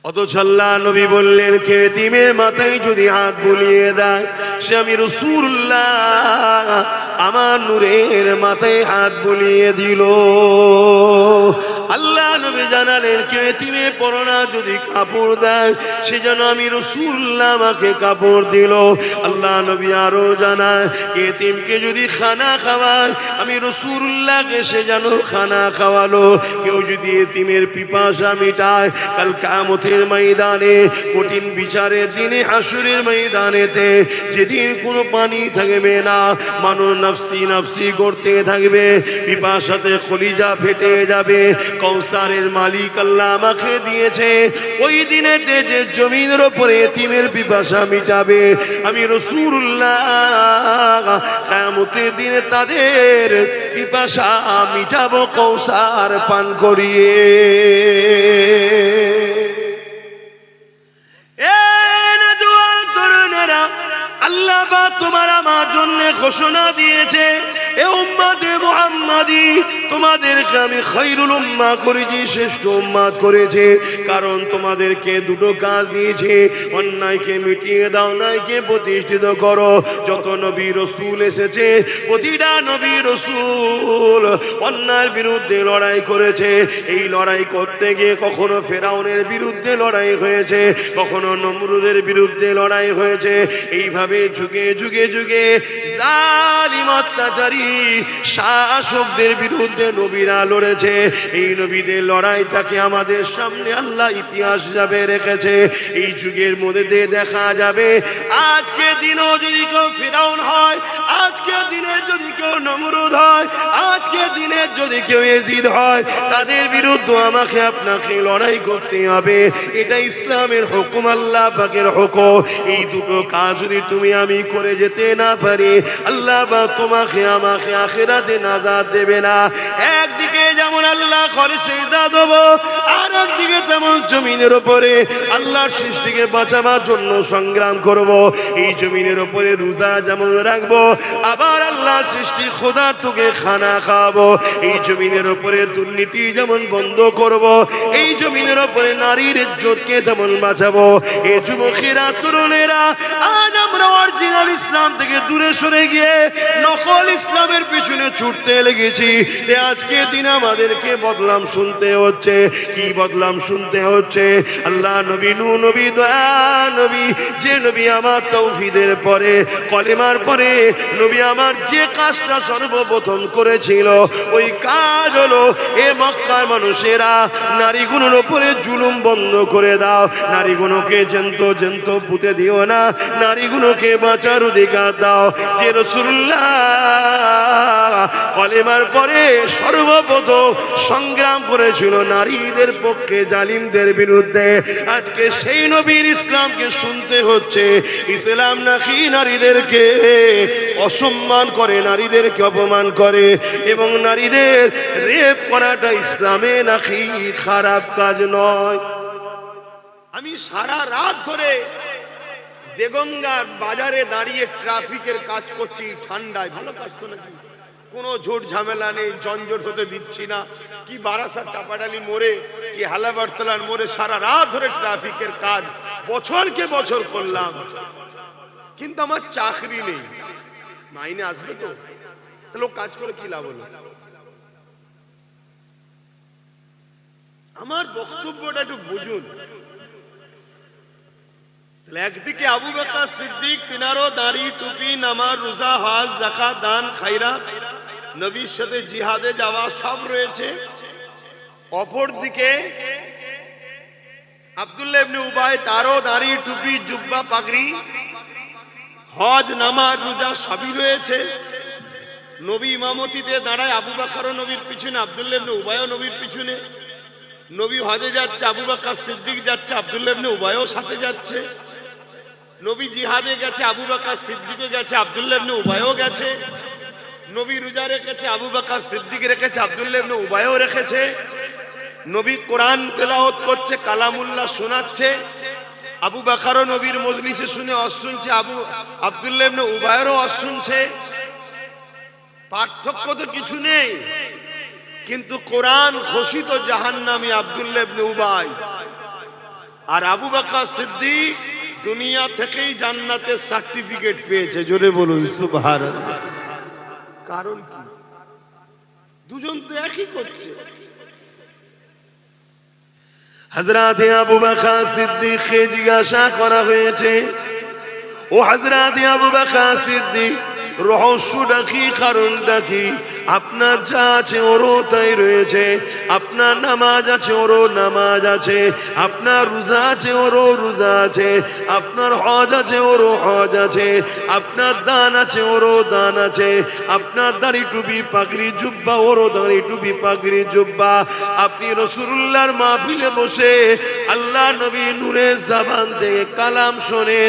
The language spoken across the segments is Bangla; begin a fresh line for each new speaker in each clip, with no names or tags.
অথচ আল্লাহ নবী বললেন, কে এতিমের মাথায় যদি হাত বুলিয়ে দেয় সে আমি রাসূলুল্লাহ আমার নূরের মাথায় হাত বুলিয়ে দিল। আল্লাহ নবী জানালেন, কে এতিমে পরনা যদি কাপড় দেয় সে যেন আমি রাসূলুল্লাহ আমাকে কাপড় দিল। আল্লাহ নবী আরো জানায়, কে এতিমকে যদি খানা খাওয়ায় আমি রাসূলুল্লাহকে সে যেন খানা খাওয়ালো। কেউ যদি এতিমের পিপাসা মিটায় কাল কিয়ামতের ময়দানে, কঠিন বিচারের দিনে, হাসরের ময়দানেতে, যেদিন কোনো পানি থাকবে না, মানুষ নফসি নফসি করতে থাকবে, পিপাসাতে কলিজা ফেটে যাবে, কৌসারের মালিক আল্লাহ আমাকে দিয়েছে, ওই দিনেতে যে জমিনের উপরে এতিমের পিপাসা মিটাবে আমি রাসূলুল্লাহ কিয়ামতের দিনে তাদের পিপাসা মিটাবো কৌসার পান করিয়ে। আল্লাহ বা তোমার আমার জন্য ঘোষণা দিয়েছে, এ উম্মতে মুহাম্মাদি তোমাদেরকে আমি খায়রুল উম্মাহ করেছি, শ্রেষ্ঠ উম্মাত করেছে। কারণ তোমাদেরকে দুটো কাজ দিয়েছে, অন্যায়কে মিটিয়ে দাও, ন্যায়কে প্রতিষ্ঠিত করো। যত নবী রাসূল এসেছে প্রতিটা নবী রাসূল অন্যায়ের বিরুদ্ধে লড়াই করেছে। এই লড়াই করতে গিয়ে কখনো ফেরাউনের বিরুদ্ধে লড়াই হয়েছে, কখনো নমরুদের বিরুদ্ধে লড়াই হয়েছে। এইভাবে যুগে যুগে যুগে জালিম অত্যাচারী শাসকদের বিরুদ্ধে নবীরা লড়েছে। এই নবীদের লড়াইটাকে আমাদের সামনে আল্লাহ ইতিহাস যাবে রেখেছে। এই যুগের মধ্যে দিয়ে দেখা যাবে, আজকে দিনও যদি কেউ ফিরাউন হয়, আজকে দিনে যদি কেউ নমরুদ হয়, আজকে দিনে যদি কেউ ইয়াজিদ হয়, তাদের বিরুদ্ধে আমাকে আপনাকে লড়াই করতে হবে। এটা ইসলামের হুকুম, আল্লাহ পাকের হুকুম। এই দুটো কাজ যদি তুমি আমি করে যেতে না পারি, আল্লাহ বা তোমাকে আমাকে আখিরাতে নাজাত দেবে না। একদিকে যেমন আল্লাহ ঘরে সেজদা দেব, আর একদিকে তেমন জমিনের উপরে আল্লাহর সৃষ্টিকে বাঁচাবার জন্য সংগ্রাম করব। এই জমিনের উপরে রোজা যেমন রাখবো, আবার আল্লাহ সৃষ্টি খোদার তোকে খানা খাওয়াবো। এই জমিনের উপরে দুর্নীতি যেমন বন্ধ করব, এই জমিনের উপরে নারীর ইজ্জতকে তেমন বাঁচাবো। এই যুবকেরা, তরুণেরা, আজ আমরা অরিজিনাল ইসলাম থেকে দূরে সরে গিয়ে নকল ইসলামের পিছনে ছুটতে লেগেছি। আজকে দিন আমাদেরকে বদলাম শুনতে হচ্ছে। কি বদলাম শুনতে হচ্ছে? আল্লাহ নবী, নূহ নবী, দয়া নবী, যে নবী আমার তাওহীদের পরে, কলেমার পরে নবী আমার যে কাজটা সর্বপ্রথম করেছিল, ওই কাজ হলো, এ মক্কার মানুষেরা নারীগুলোর উপরে জুলুম বন্ধ করে দাও, নারীগুলোকে জ্যান্ত জ্যান্ত পুঁতে দিও না, নারীগুলোকে বাঁচার অধিকার দাও। যে রাসূলুল্লাহ কলেমার পরে সর্বপ্রথম সংগ্রাম করেছিল নারীদের পক্ষে, জালিমদের বিরুদ্ধে, আজকে সেই নবীর ইসলামকে শুনতে হচ্ছে। ইসলাম নাকি নারীদেরকে অসম্মান করে, নারীদেরকে অপমান করে, এবং নারীদের রেপ করাটা ইসলামে নাকি খারাপ কাজ নয়। আমি সারা রাত ধরে দেগঙ্গার বাজারে দাঁড়িয়ে ট্রাফিকের কাজ করছি, ঠান্ডায়। ভালো কাজ তো নাকি, কোনো ঝোট ঝামেলা নেই, জঞ্জট হতে দিচ্ছি না। কি বারাসাত চাপাডালি মোড়ে, কি হালাবারতলার মোড়ে সারা রাত ধরে ট্রাফিকের কাজ বছরকে বছর করলাম, কিন্তু আমার চাকরি নেই। মাইনে আসবে তো, তাহলে কাজ করে কি লাভ হলো? আমার বক্তব্যটা একটু বুঝুন। একদিকে আবু বকর সিদ্দিক, তিনারও দাড়ি, টুপি, নামাজ, রোজা, হজ, যাকাত, দান, খায়রাত, নবীর সাথে জিহাদে যাওয়া সব রয়েছে। অপরদিকে আব্দুল্লাহ ইবনে উবাই, তারও দাড়ি, টুপি, জুব্বা, পাগড়ি, হজ, নামাজ, রোজা সবই রয়েছে। নবী ইমামতিতে দাঁড়ায়, আবু বকরও নবীর পিছনে, আব্দুল্লাহ ইবনে উবাইও নবীর পিছনে। নবী হজে যাচ্ছে, আবু বকর সিদ্দিক যাচ্ছে, আব্দুল্লাহ ইবনে উবাইও সাথে যাচ্ছে। নবী জিহাদে গেছে, আবু বকর সিদ্দিকও গেছে, আব্দুল্লাহ ইবনে উবাইও গেছে। নবী রোজা রেখেছে, আবু বকর সিদ্দিক রেখেছে, আব্দুল্লাহ ইবনে উবাইও রেখেছে। নবী কোরআন তেলাওয়াত করছে, কালামুল্লাহ শোনাচ্ছে, আবু বকরও নবীর মজলিসে শুনে ওয়াজ শুনছে, আব্দুল্লাহ ইবনে উবাইরও ওয়াজ শুনছে। পার্থক্য তো কিছু নেই, কিন্তু কোরআন ঘোষিত জাহান্নামী আব্দুল্লাহ ইবনে উবাই, আর আবু বকর সিদ্দিক দুনিয়া থেকেই জান্নাতের সার্টিফিকেট পেয়েছে। জোরে বলুন সুবহানাল্লাহ। কারণ কি? দুজন তো একই করছে। হযরত আবু বকর সিদ্দিককে জিজ্ঞাসা করা হয়েছে, ও হযরত আবু বকর সিদ্দিক, রহস্যটা কি, কারণটা কি? আপনার যা আছে ওরও তাই রয়েছে, আপনার নামাজ আছে ওরও নামাজ আছে, আপনার রোজা আছে ওরও রোজা আছে, আপনার হজ আছে ওরও হজ আছে, আপনার দান আছে ওরও দান আছে, আপনার দাড়ি টুপি পাগড়ি জুব্বা ওরও দাড়ি টুপি পাগড়ি জুব্বা। আপনি রাসূলুল্লাহর মাহফিলে বসে আল্লাহ নবী নূরের জবান থেকে কালাম শোনে,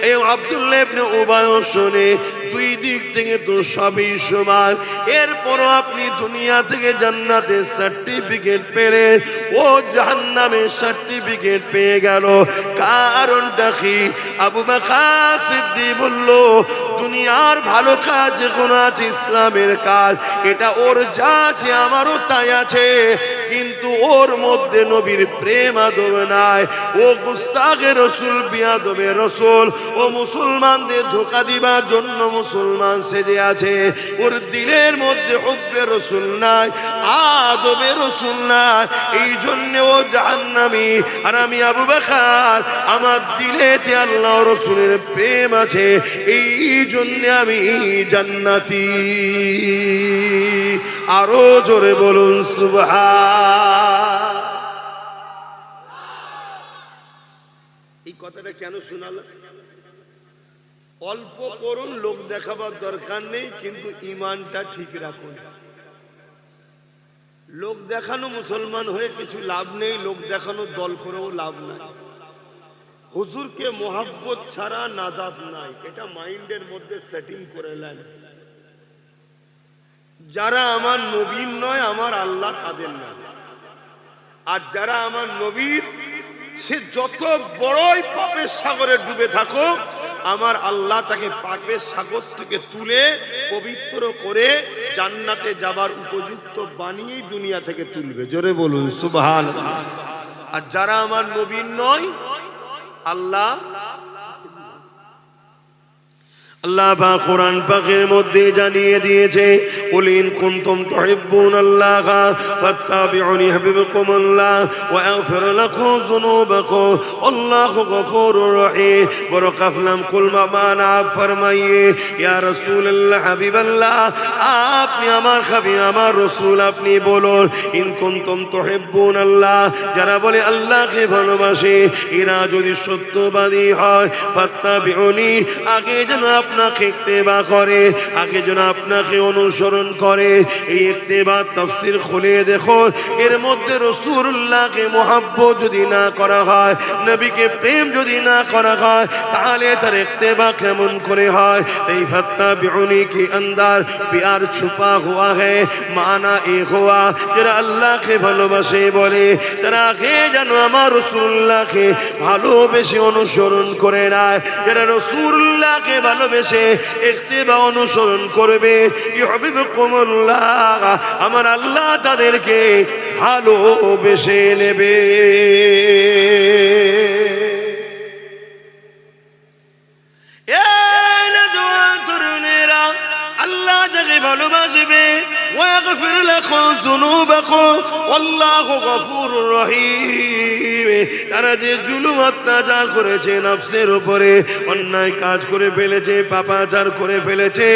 এই আব্দুল্লাহ ইবনে উবাই শোনে, দুই দিক থেকে তো সবই সমান। এরপরও আপনি দুনিয়া থেকে জান্নাতের সার্টিফিকেট পেলে, ও জাহান্নামের সার্টিফিকেট পেয়ে গেল। কারণটা কি? আবু বকর সিদ্দিক বলল, দুনিয়ার ভালো কাজ যেগুলো আছে, ইসলামের কাজ, এটা ওর যা আছে আমারও তাই আছে, কিন্তু ওর মধ্যে নবীর প্রেম আদব নাই। ও গুস্তাখে রসুল, বিয়াদবে রসুল, ও মুসলমানদের ধোঁকা দিবার জন্য মুসলমান সেজে আছে। ওর দিলের মধ্যে হুব্বে রসুল নাই, আদবে রসুল নাই, এই জন্য ও জাহান্নামী। আর আমি আবু বকর, আমার দিলেতে আল্লাহ রসুলের প্রেম আছে, এই জন্য আমি জান্নাতি। আরো জোরে বলুন সুবহান। এই কথাটা কেন শোনালাম? অল্প করুন, লোক দেখাবার দরকার নেই, কিন্তু ইমানটা ঠিক রাখুন। লোক দেখানো মুসলমান হয়ে কিছু লাভ নেই, লোক দেখানো দল করেও লাভ নাই। হুজুরকে মোহাব্বত ছাড়া নাজাত নাই, এটা মাইন্ডের মধ্যে সেটিং করে নেন। যারা আমার নবীর নয়, আমার আল্লাহ তাদের না। আর যারা আমার নবীর, সে যত বড়ই পাপের সাগরে ডুবে থাকুক, আমার আল্লাহ তাকে পাপের সাগর থেকে তুলে পবিত্র করে জান্নাতে যাবার উপযুক্ত বানিয়েই দুনিয়া থেকে তুলবে। জোরে বলুন সুবহানাল্লাহ। আর যারা আমার নবীর নয়, আল্লাহ আল্লাহ পাক কোরআন পাকের মধ্যে জানিয়ে দিয়েছে, কুল ইন কুনতুম তুহিব্বুনাল্লাহ ফাত্তাবিউনি ইউহিব্বুকুমুল্লাহ ওয়া ইয়াগফির লাকুম যুনুবাকুম আল্লাহু গফুরুর রহিম। বড় কাফলাম কুল মানা ফরমাইয়ে, ইয়া রাসূলুল্লাহ, হাবিবাল্লাহ, আপনি আমার হাবিব, আমার রাসূল, আপনি বলুন, ইন কুনতুম তুহিব্বুনাল্লাহ, যারা বলে আল্লাহকে ভালোবাসে, এরা যদি সত্যবাদী হয়, ফাত্তাবিউনি, আগে যেন আপনাকে ইত্তেবা করে, আগে যেন আপনাকে অনুসরণ করে। এই ইত্তেবা তাফসীর খুলে দেখুন, এর মধ্যে রাসূলুল্লাহকে মুহাব্বত যদি না করা হয়, নবীকে প্রেম যদি না করা হয়, তাহলে তার ইত্তেবা কেমন করে হয়? এই ফাত্তাবিউনি के अंदर प्यार छुपा हुआ है, माना एक हुआ, যারা আল্লাহকে ভালোবাসে বলে, তারা আগে যেন আমার রাসূলুল্লাহকে ভালোবেসে অনুসরণ করে নেয়। যারা রাসূলুল্লাহকে ভালোবেসে ইত্তেবা অনুসরণ করবে, ইউহিব্বুকুমুল্লাহ, আমার আল্লাহ তাদেরকে ভালোবেসে নেবে। আল্লাহ যাকে ভালোবাসবে, ওয়াগফির লাকুম যুনুবাকুম আল্লাহু গফুরুর রহিম। তারা যে জুলুম অত্যাচার করেছে, নফসের উপরে অন্যায় কাজ করে ফেলেছে, পাপাচার করে ফেলেছে,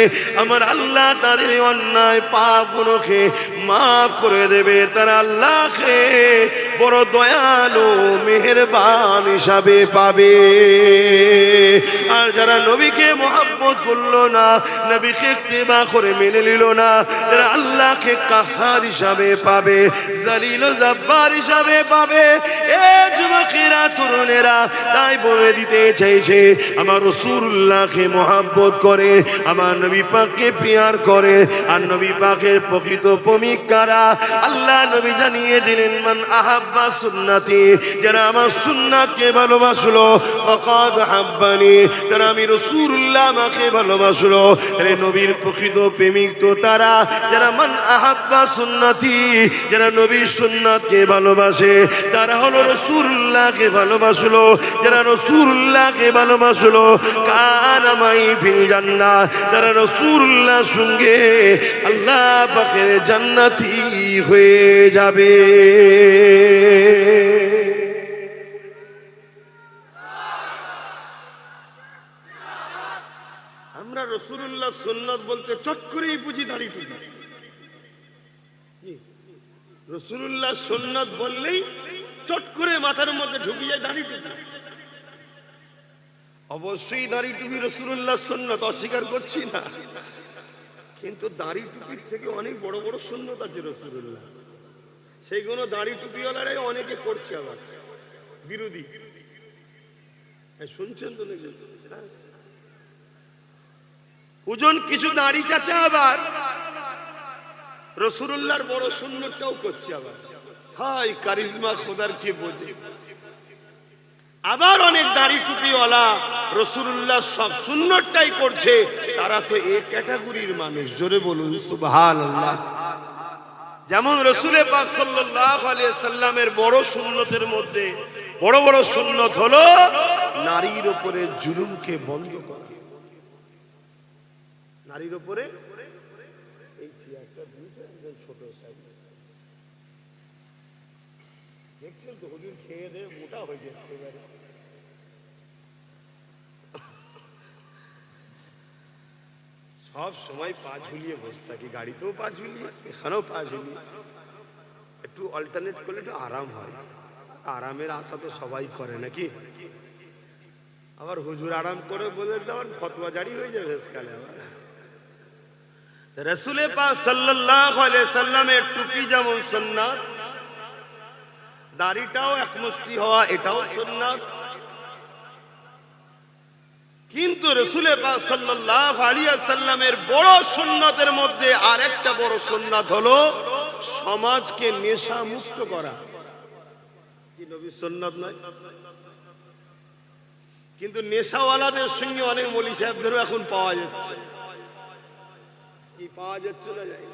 আমার আল্লাহ তাদের অন্যায় পাপগুলোকে মাফ করে দেবে। তারা আল্লাহকে বড় দয়ালু মেহেরবান হিসাবে পাবে। আর যারা নবীকে মুহাব্বত করলো না, নবীকে ইত্তেবা করে মেনে নিল না, যারা আল্লাহকে কাহার হিসাবে পাবে, জালিল ও জব্বার হিসাবে পাবে। এ যুবকেরা, তরুণেরা, তাই বলে দিতে চাইছে, আমার রাসূলুল্লাহকে মুহাব্বত করে, আমার নবী পাককে প্যার করে, আর নবী পাকের প্রকৃত প্রেমিক কারা? আল্লাহ নবী জানিয়ে দিলেন, মান আহাব্বা সুন্নতি, যারা আমার সুন্নাতকে ভালোবাসলো, ফাকাদ হাব্বানি, তারা আমি রাসূলুল্লাহ আমাকে ভালোবাসলো। আরে নবীর প্রকৃত প্রেমিক তো তারা যারা মান আহাব্বা সুন্নতি, যারা নবীর সুন্নাতকে ভালোবাসে, তারা হলো রাসূলুল্লাহকে ভালোবাসে। ভালোবাসলো, যারা রাসূলুল্লাহকে ভালোবাসলো, কানা মাই ফিল জান্নাহ, যারা রাসূলুল্লাহর সঙ্গে আল্লাহ পাকের জান্নাতি হয়ে যাবে। আমরা রাসূলুল্লাহ সুন্নাত বলতে চট করেই বুঝি দাড়ি টুপি। রাসূলুল্লাহ সুন্নাত বললেই চট করে মাথার মধ্যে ঢুকে যায় দাড়ি টুপি। অবশ্যই দাড়ি টুপি রাসূলুল্লাহ সুন্নাত, অস্বীকার করছি না, কিন্তু দাড়ি টুপির থেকে অনেক বড় বড় সুন্নাত আছে রাসূলুল্লাহ, সেইগুলো দাড়ি টুপিওয়ালারাই অনেকে করছে, আবার বিরোধী। শুনছেন তো নাকি? হুজুর কিছু দাড়ি চাচা আবার রাসূলুল্লাহর বড় সুন্নতটাও করছে, আবার হাই কারিজমা খোদার কে বোঝে। আবার অনেক দাড়ি টুপিওয়ালা রাসূলুল্লাহ সব সুন্নতটাই করছে, তারা তো এই ক্যাটাগরির মানুষ। জোরে বলুন সুবহানাল্লাহ। যেমন রাসূল পাক সাল্লাল্লাহু আলাইহি সাল্লামের বড় সুন্নতের মধ্যে বড় বড় সুন্নত হলো নারীর উপরে জুলুমকে বন্ধ করা। নারীর উপরে এই চেয়ারটা ছোট সাইজ দেখছেন তো, হুজুর খেয়ে দিয়ে মোটা হয়ে যাচ্ছে এবারে। সব সময় পা ঝুলিয়ে বসে থাকি, গাড়িতেও পা ঝুলিয়ে, এখানেও পা ঝুলিয়ে। একটু অল্টারনেট করলে একটু আরাম হয়। আরামের আশা তো সবাই করে নাকি? আবার হুজুর আরাম করে বলে আবার ফতোয়া জারি হয়ে যাবে শেষকালে। আবার রাসূল পাক সাল্লাল্লাহু আলাইহি সাল্লামের টুপি যেমন সুন্নাত, দাড়িটাও একমুষ্টি হওয়া এটাও সুন্নাত। কিন্তু রাসূল পাক সাল্লাল্লাহু আলাইহি সাল্লামের বড় সুন্নতের মধ্যে আরেকটা বড় সুন্নাত হলো সমাজকে নেশা মুক্ত করা। কি নবীর সুন্নাত নয়? কিন্তু নেশাওয়ালাদের সঙ্গে অনেক মৌলভী সাহেবদেরও এখন পাওয়া যাচ্ছে। কি পাওয়া যাচ্ছে না যায়?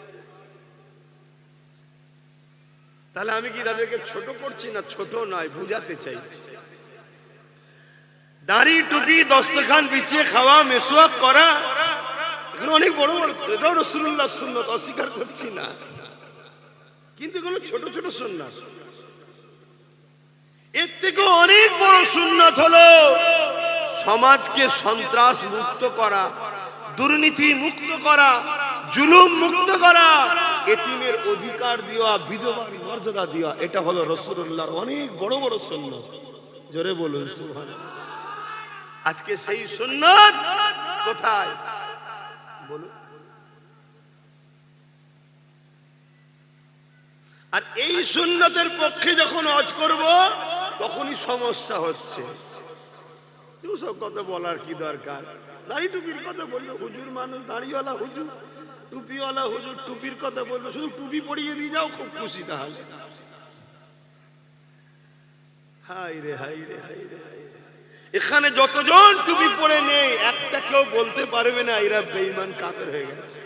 তাহলে আমি কি তাদেরকে ছোট করছি? না, ছোট নয়, বুঝাতে চাইছি। দাড়ি টুপি দস্তখান বিছিয়ে খাওয়া, মেসওয়াক করা, এগুলো অনেক বড় বড়, এটাও রাসূলুল্লাহর সুন্নাত, অস্বীকার করছি না, কিন্তু এগুলো ছোট ছোট সুন্নাত। এর থেকে অনেক বড় সুন্নাত হলো সমাজকে সন্ত্রাস মুক্ত করা, দুর্নীতি মুক্ত করা, জুলুম মুক্ত করা, এতিমের অধিকার দেওয়া, বিধবার মর্যাদা দেওয়া। এটা হলো রাসূলুল্লাহর অনেক বড় বড় সুন্নাত। জোরে বলুন সুবহানাল্লাহ। আজকে সেই সুন্নাত কোথায় বলুন? আর এই সুন্নতের পক্ষে যখন হজ করব তখনই সমস্যা হচ্ছে। সব কথা বলার কি দরকার? দাড়ি টুপির কথা বললো হুজুর, মানুষ দাড়িওয়ালা হুজুর, টুপিওয়ালা হুজুর টুপির কথা বললো, শুধু টুপি পরিয়ে দিয়ে যাও, খুব খুশি। তাহলে হাই রে হাই রে হাই রে হাই রে, এখানে যতজন টুপি পরে নেই একটা কেউ বলতে পারবে না এরা বেঈমান কাফের হয়ে গেছে।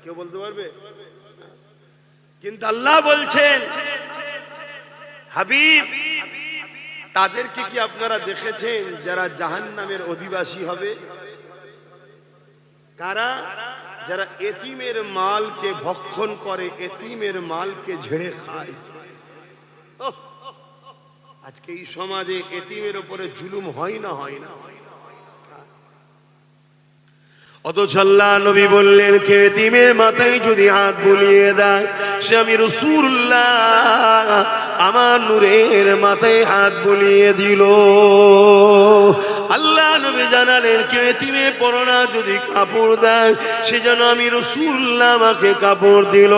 কেউ বলতে পারবে? কিন্তু আল্লাহ বলছেন, হাবিব তাদেরকে কি আপনারা দেখেছেন যারা জাহান্নামের অধিবাসী হবে? কারা? যারা এতিমের মালকে ভক্ষণ করে, এতিমের মালকে ঝেড়ে খায়। আজকে এই সমাজে এতিমের উপরে জুলুম হয় না? হয় না? অথচ আল্লাহ নবী বললেন, কে এতিমের মাথায় যদি হাত বুলিয়ে দেয় সে আমি রাসূলুল্লাহ আমার নূরের মাথায় হাত বুলিয়ে দিল। আল্লাহ নবী জানালেন, কে এতিমে পরনা যদি কাপড় দেয় সে যেন আমি রাসূলুল্লাহ আমাকে কাপড় দিল।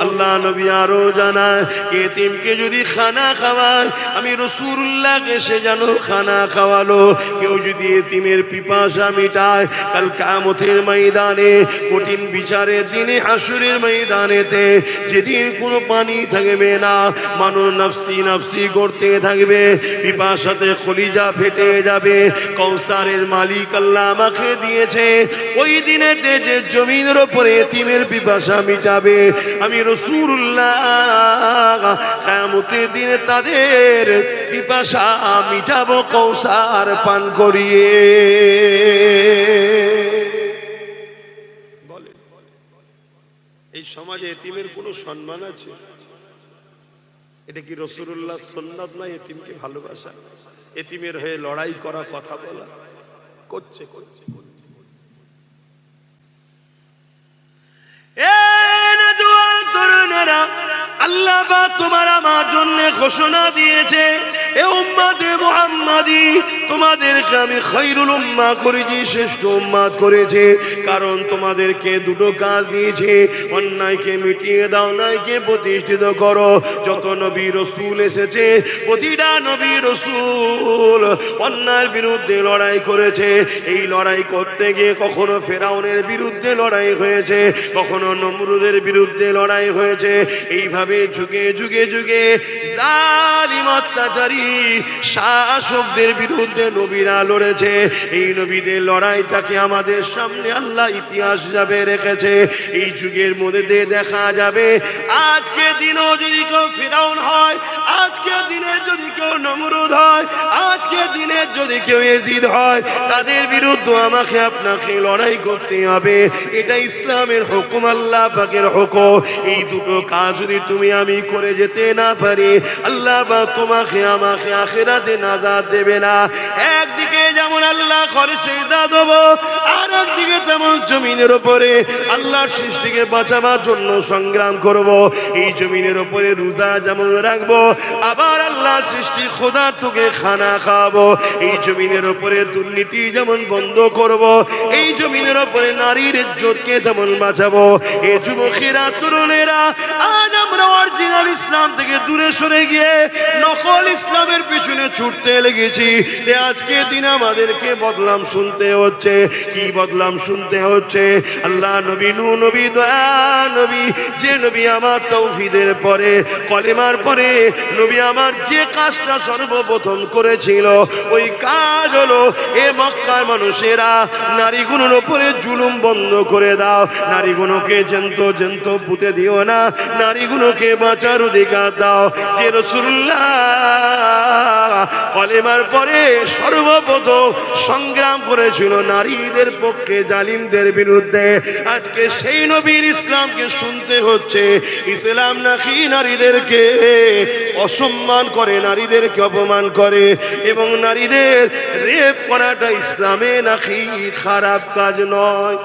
আল্লাহ নবী আরো জানায়, কে এতিমকে যদি খানা খাওয়ায় আমি রাসূলুল্লাহকে সে যেন খানা খাওয়ালো। কেউ যদি এতিমের পিপাসা মিটায় কাল কিয়ামতের ময়দানে, কঠিন বিচারের দিনে, হাসরের ময়দানেতে, যেদিন কোনো পানি থাকবে না, মানুষ নফসি নফসি করতে থাকবে, পিপাসাতে কলিজা ফেটে যাবে, কৌসারের মালিক আল্লাহ আমাকে দিয়েছে, ওই দিনেতে যে জমিনের উপরে এতিমের পিপাসা মিটাবে, আমি রাসূলুল্লাহ কিয়ামতের দিনে তাদের পিপাসা মিটাবো কৌসার পান করিয়ে। বলেন, এই সমাজে এতিমের কোনো সম্মান আছে? এটা কি রাসূলুল্লাহ সুন্নাত না? এতিমকে ভালোবাসা, এতিমের হয়ে লড়াই করা, কথা বলা করছে। আল্লাহ পাক তোমার আমার জন্য ঘোষণা দিয়েছে, এ উম্মতে মুহাম্মাদি তোমাদেরকে আমি খায়রুল উম্মাহ করেছি, শ্রেষ্ঠ উম্মাত করেছে। কারণ তোমাদেরকে দুটো কাজ দিয়েছে, অন্যায়কে মিটিয়ে দাও, ন্যায়কে প্রতিষ্ঠিত করো। যত নবী রাসূল এসেছে, প্রতিটা নবী রাসূল অন্যায়ের বিরুদ্ধে লড়াই করেছে। এই লড়াই করতে গিয়ে কখনো ফেরাউনের বিরুদ্ধে লড়াই হয়েছে, কখনো নমরুদের বিরুদ্ধে লড়াই হয়েছে। এইভাবে যুগে যুগে যুগে জালিম অত্যাচারী শাসকদের বিরুদ্ধে নবীরা লড়েছে। এই নবীদের লড়াইটাকে আমাদের সামনে আল্লাহ ইতিহাস যাবে রেখেছে। এই যুগের মধ্যে দেখা যাবে, আজকে দিনও যদি কেউ ফিরাউন হয়, আজকে দিনে যদি কেউ নমরুদ হয়, আজকে দিনে যদি কেউ ইয়াজিদ হয়, তাদের বিরুদ্ধে আমাকে আপনাকে লড়াই করতে হবে। এটা ইসলামের হুকুম, আল্লাহ পাকের হুকুম। এই দুটো কাজ যদি তুমি আমি করে যেতে না পারি, আল্লাহ পাক তোমাকে আমাকে আখিরাতে নাজাত দেবে না। একদিকে যেমন আল্লাহ ঘরে সেজদা দেব, আর একদিকে তেমন জমিনের উপরে আল্লাহর সৃষ্টিকে বাঁচাবার জন্য সংগ্রাম করব। এই জমিনের উপরে রোজা যেমন রাখবো, আবার আল্লাহ সৃষ্টি খোদার তোকে খানা খাওয়াবো। এই জমিনের উপরে দুর্নীতি যেমন বন্ধ করব, এই জমিনের উপরে নারীর ইজ্জতকে তেমন বাঁচাবো। এই যুবকেরা, তরুণেরা, আজ আমরা অরিজিনাল ইসলাম থেকে দূরে সরে গিয়ে নকল ইসলামের পিছনে ছুটতে লেগেছি। আজকে দিন আমাদেরকে বদলাম শুনতে হচ্ছে। কি বদলাম শুনতে হচ্ছে? আল্লাহ নবী, নূহ নবী, দয়া নবী, যে নবী আমার তাওহীদের পরে, কলেমার পরে নবী আমার যে কাজটা সর্বপ্রথম করেছিল, ওই কাজ হলো, এ মক্কার মানুষেরা, নারীগুলোর উপরে জুলুম বন্ধ করে দাও, নারীগুলোকে জেন্ত পুঁতে দিও না, নারীগুলোকে বাঁচার অধিকার দাও। যে রাসূলুল্লাহ কলেমার পরে সর্বপ্রথম সংগ্রাম করেছিল নারীদের পক্ষে, জালিমদের বিরুদ্ধে, আজকে সেই নবীর ইসলামকে শুনতে হচ্ছে। ইসলাম নাকি নারীদেরকে অসম্মান করে, নারীদেরকে অপমান করে, এবং নারীদের রেপ করাটা ইসলামে নাকি খারাপ কাজ নয়।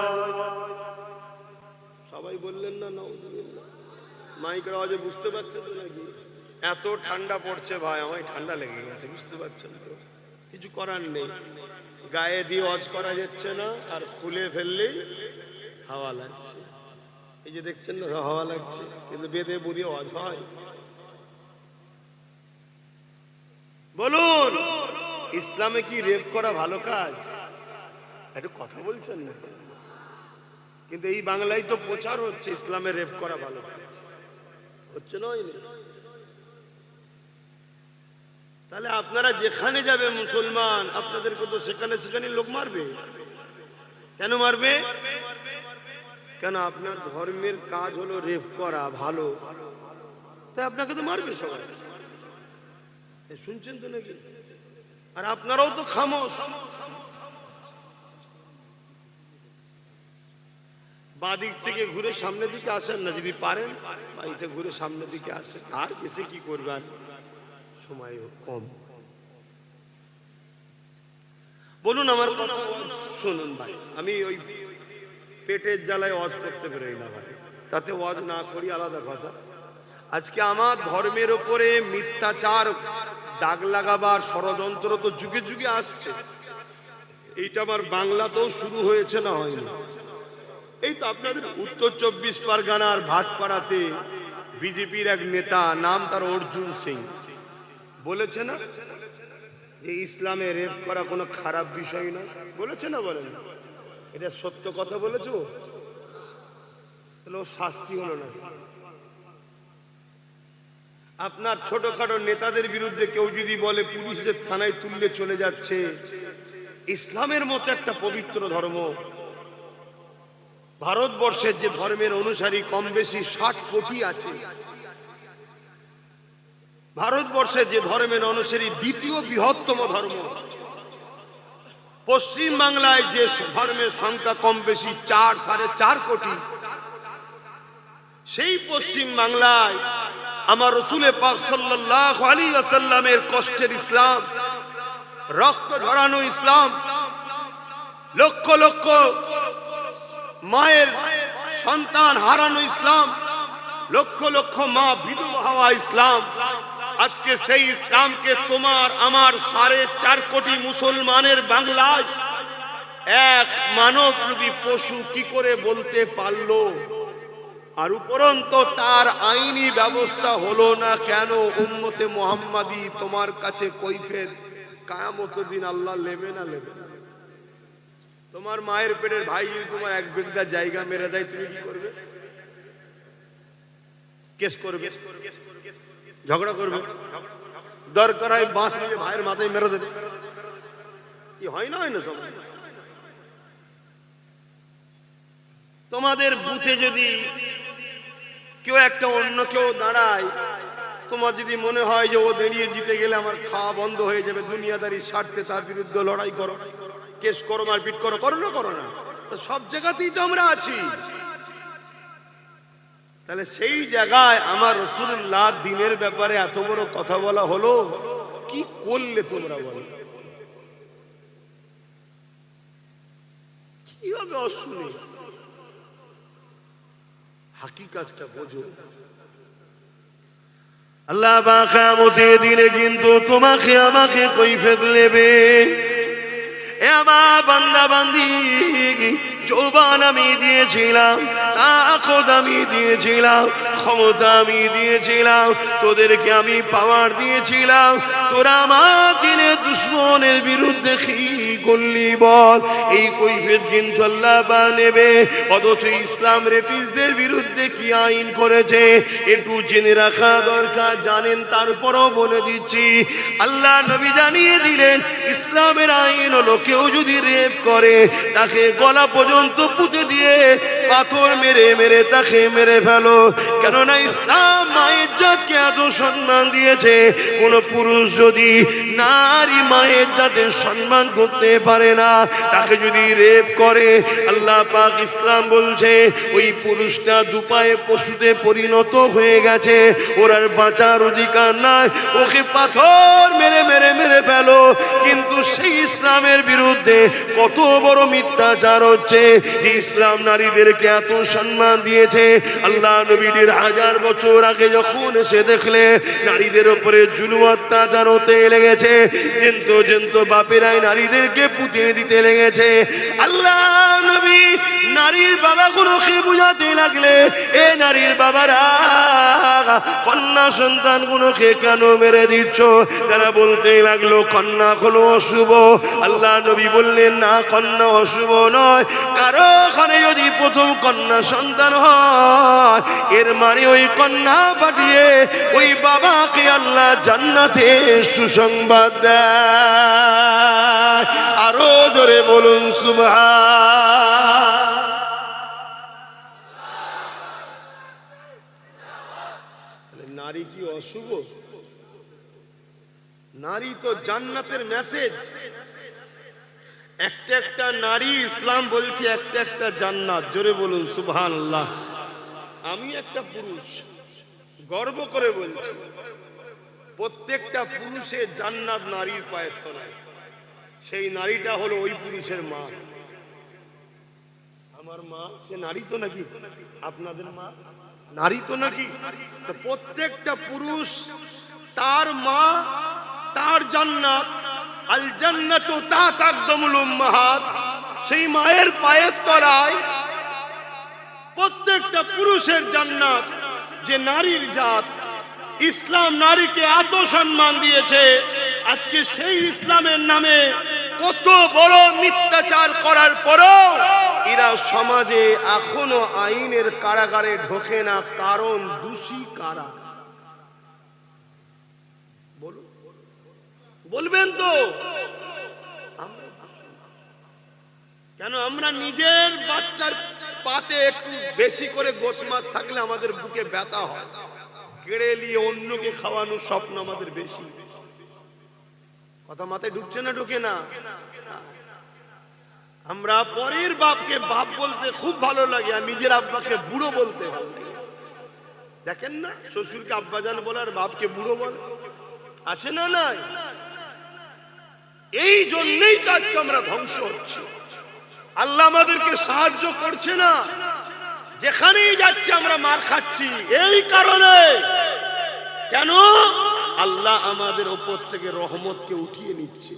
সবাই বললেন না নাউজুবিল্লাহ? মাইকের আওয়াজে বুঝতে পারছেন তো নাকি? এত ঠান্ডা পড়ছে ভাই, আমায় ঠান্ডা লেগে গেছে, বুঝতে পারছেন তো? কিছু করার নেই, গায়ে দিয়ে ওয়াজ করা যাচ্ছে না, আর খুলে ফেললেই হাওয়া লাগছে। এই যে দেখছেন না, হাওয়া লাগছে, কিন্তু বেঁধে বুঝিয়ে ওয়াজ হয়। বলুন, ইসলামে কি রেপ করা ভালো কাজ? একটু কথা বলছেন না? কিন্তু এই বাংলায় তো প্রচার হচ্ছে ইসলামে রেপ করা ভালো কাজ, হচ্ছে না? তাহলে আপনারা যেখানে যাবে মুসলমান, আপনাদেরকে তো সেখানে সেখানে লোক মারবে। কেন মারবে? কেন? আপনার ধর্মের কাজ হলো রেপ করা ভালো, তাই আপনাকে তো মারবে সবাই। শুনছেন তো নাকি? আর আপনারাও তো খামোশ। বাদিক থেকে ঘুরে সামনের দিকে আসেন না, যদি পারেন বাড়িতে ঘুরে সামনের দিকে আসেন। আর এসে কি করবেন, সময় কম। বলুন আমার কথা শুনুন ভাই, আমি ওই পেটের জ্বালায় ওয়াজ করতে বেরোই না ভাই, তাতে ওয়াজ না করি আলাদা কথা। আজকে আমার ধর্মের উপরে মিথ্যাচার দাগ লাগাবার ষড়যন্ত্র তো যুগে যুগে আসছে। এইটা আমার বাংলাতেও শুরু হয়েছে, না হয়নি? এই তো আপনাদের উত্তর 24 পরগনার ভাটপাড়াতে বিজেপির এক নেতা, নাম তার অর্জুন সিং, বলেছে না যে ইসলামে রেপ করা কোনো খারাপ বিষয় না? বলেছে না? বলেন, এটা সত্য কথা বলেছো? তাহলে শাস্তি হলো না? আপনার ছোটখাটো নেতাদের বিরুদ্ধে কেউ যদি বলে পুলিশদের থানায় তুললে চলে যাচ্ছে, ইসলামের মতো একটা পবিত্র ধর্ম, ভারতবর্ষের যে ধর্মের অনুসারী কম বেশি 60 কোটি আছে, ভারতবর্ষের যে ধর্মের অনুসারী দ্বিতীয় বৃহত্তম ধর্ম, পশ্চিম বাংলায় যে ধর্মের সংখ্যা কম বেশি 4-4.5 কোটি, সেই পশ্চিম বাংলায় আমার রাসূল পাক সাল্লাল্লাহু আলাইহি ওয়াসাল্লামের কষ্টের ইসলাম, রক্ত ঝরানো ইসলাম, লক্ষ লক্ষ মায়ের সন্তান হারানো ইসলাম, লক্ষ লক্ষ মা বিধবা হওয়া ইসলাম, আজকে সেই ইসলামকে তোমার আমার 4.5 কোটি মুসলমানের বাংলায় এক মানবরূপী পশু কি করে বলতে পারলো? আর উপরন্ত তার আইনি ব্যবস্থা হলো না কেন? উম্মতে মুহাম্মাদি তোমার কাছে কৈফিয়ত কিয়ামতের দিন আল্লাহ নেবে না নেবে না? তোমার মায়ের পেটের ভাই যদি তোমার 1 বিঘা জায়গা মেরে দেয়, তুমি কি করবে? কেস করবে, ঝগড়া করবে, দরকার হয় বাঁশ নিয়ে ভাইয়ের মাথায় মেরে দেবে। কি হয় না? হয় না? সব তোমাদের বুথে যদি কেউ একটা অন্য কেউ দাঁড়ায়, তোমার যদি মনে হয় যে ও দাঁড়িয়ে জিতে গেলে আমার খাওয়া বন্ধ হয়ে যাবে, দুনিয়াদারি স্বার্থে তার বিরুদ্ধে লড়াই করো, কেস করো, মারপিট করো, করো না করো না? তো সব জায়গাতেই তো আমরা আছি। তাহলে সেই জায়গায় আমার রাসূলুল্লাহ দ্বীনের ব্যাপারে এত বড় কথা বলা হলো, কি করলে তোমরা বলো? কি হবে অশুনে? হাকিকতটা বোঝো। আল্লাহ পাক কিয়ামতের দিনে কিন্তু তোমাকে আমাকে কৈফিয়ত নেবে। এ আমার বান্দা বান্দি, যৌবন আমি দিয়েছিলাম, তাকত আমি দিয়েছিলাম, ক্ষমতা আমি দিয়েছিলাম, তোদেরকে আমি পাওয়ার দিয়েছিলাম, তোরা আমার দিনে দুশমনের বিরুদ্ধে কি করলি বল? এই কৈফিয়ত কিন্তু আল্লাহ পাক নেবে। অথচ ইসলাম রেপিসদের বিরুদ্ধে কি আইন করেছে একটু জেনে রাখা দরকার। জানেন, তারপরও বলে দিচ্ছি। আল্লাহ নবী জানিয়ে দিলেন, ইসলামের আইন হলো কেউ যদি রেপ করে তাকে গলা পর্যন্ত পুঁতে দিয়ে পাথর মেরে মেরে তাকে মেরে ফেলো। কেননা ইসলাম মায়ের জাতকে এত সম্মান দিয়েছে, কোন পুরুষ যদি নারী মায়ের জাতের সম্মান করতে পারে না, তাকে যদি রেপ করে, আল্লাহ পাক ইসলাম বলছে ওই পুরুষটা দুপায়ে পশুতে পরিণত হয়ে গেছে, ওর আর বাঁচার অধিকার নাই, ওকে পাথর মেরে মেরে মেরে ফেলো। কিন্তু সেই ইসলামের বিরুদ্ধে কত বড় মিথ্যাচার হচ্ছে যে ইসলাম নারীদেরকে এত সম্মান দিয়েছে। আল্লাহ নবীর 1000 বছর আগে যখন এসে দেখলে নারীদের উপরে জুলুম অত্যাচার হতে লেগেছে, কিন্তু বাপেরাই নারীদেরকে পুঁতে দিতে লেগেছে, আল্লাহ নবী নারীর বাবাগুলোকে বুঝাতে লাগলে, এ নারীর বাবারা কন্যা সন্তানগুলোকে কেন মেরে দিচ্ছ? তারা বলতে লাগলো কন্যা হলো অশুভ। আল্লাহ নবী বললেন, না, কন্যা অশুভ নয়, কারো ওখানে যদি প্রথম কন্যা সন্তান হয়, এর মানে ওই কন্যা পাঠিয়ে ওই বাবাকে আল্লাহ জান্নাতে সুসংবাদ দেয়। আরো জোরে বলুন সুবহান। নারী কি অশুভ? নারী তো জান্নাতের মেসেজ। একটা একটা নারী, ইসলাম বলছে একটা একটা জান্নাত। জোরে বলুন সুবহানাল্লাহ। আমি একটা পুরুষ, গর্ব করে বলছি, প্রত্যেকটা পুরুষের জান্নাত নারীর পায়ের তলায়। সেই নারীটা হলো ওই পুরুষের মা। আমার মা সে নারী তো নাকি? আপনাদের মা নারী তো নাকি? তো প্রত্যেকটা পুরুষ তার মা, তার জান্নাত। আল জান্নাতু তাহতা আকদামুল উম্মাহাত। সেই মায়ের পায়ের তলায় প্রত্যেকটা পুরুষের জান্নাত। যে নারীর জাত, ইসলাম নারীকে এত সম্মান দিয়েছে, আজকে সেই ইসলামের নামে কত বড় মিথ্যাচার করার পরও এরা সমাজে এখনো আইনের কারাগারে ঢোকে না। কারণ দোষী কারা? বলুন, বলবেন তো? কেন আমরা নিজের বাচ্চার পাতে একটু বেশি করে গোশ মাছ থাকলে আমাদের বুকে ব্যথা হয়, কেড়ে নিয়ে অন্যকে খাওয়ানোর স্বপ্ন আমাদের বেশি। কথা মাথায় ঢুকছে না ঢুকে না? আমরা পরের বাপকে বাপ বলতে খুব ভালো লাগে, আর নিজের আব্বাকে বুড়ো বলতে ভালো লাগে। দেখেন না, শ্বশুরকে আব্বাজান বলে আর বাপকে বুড়ো বলে, আছে না নাই? এই জন্যই তো আজকে আমরা ধ্বংস হচ্ছি। আল্লাহ আমাদেরকে সাহায্য করছে না, যেখানেই যাচ্ছে আমরা মার খাচ্ছি এই কারণে। কেন? আল্লাহ আমাদের উপর থেকে রহমতকে উঠিয়ে নিচ্ছে।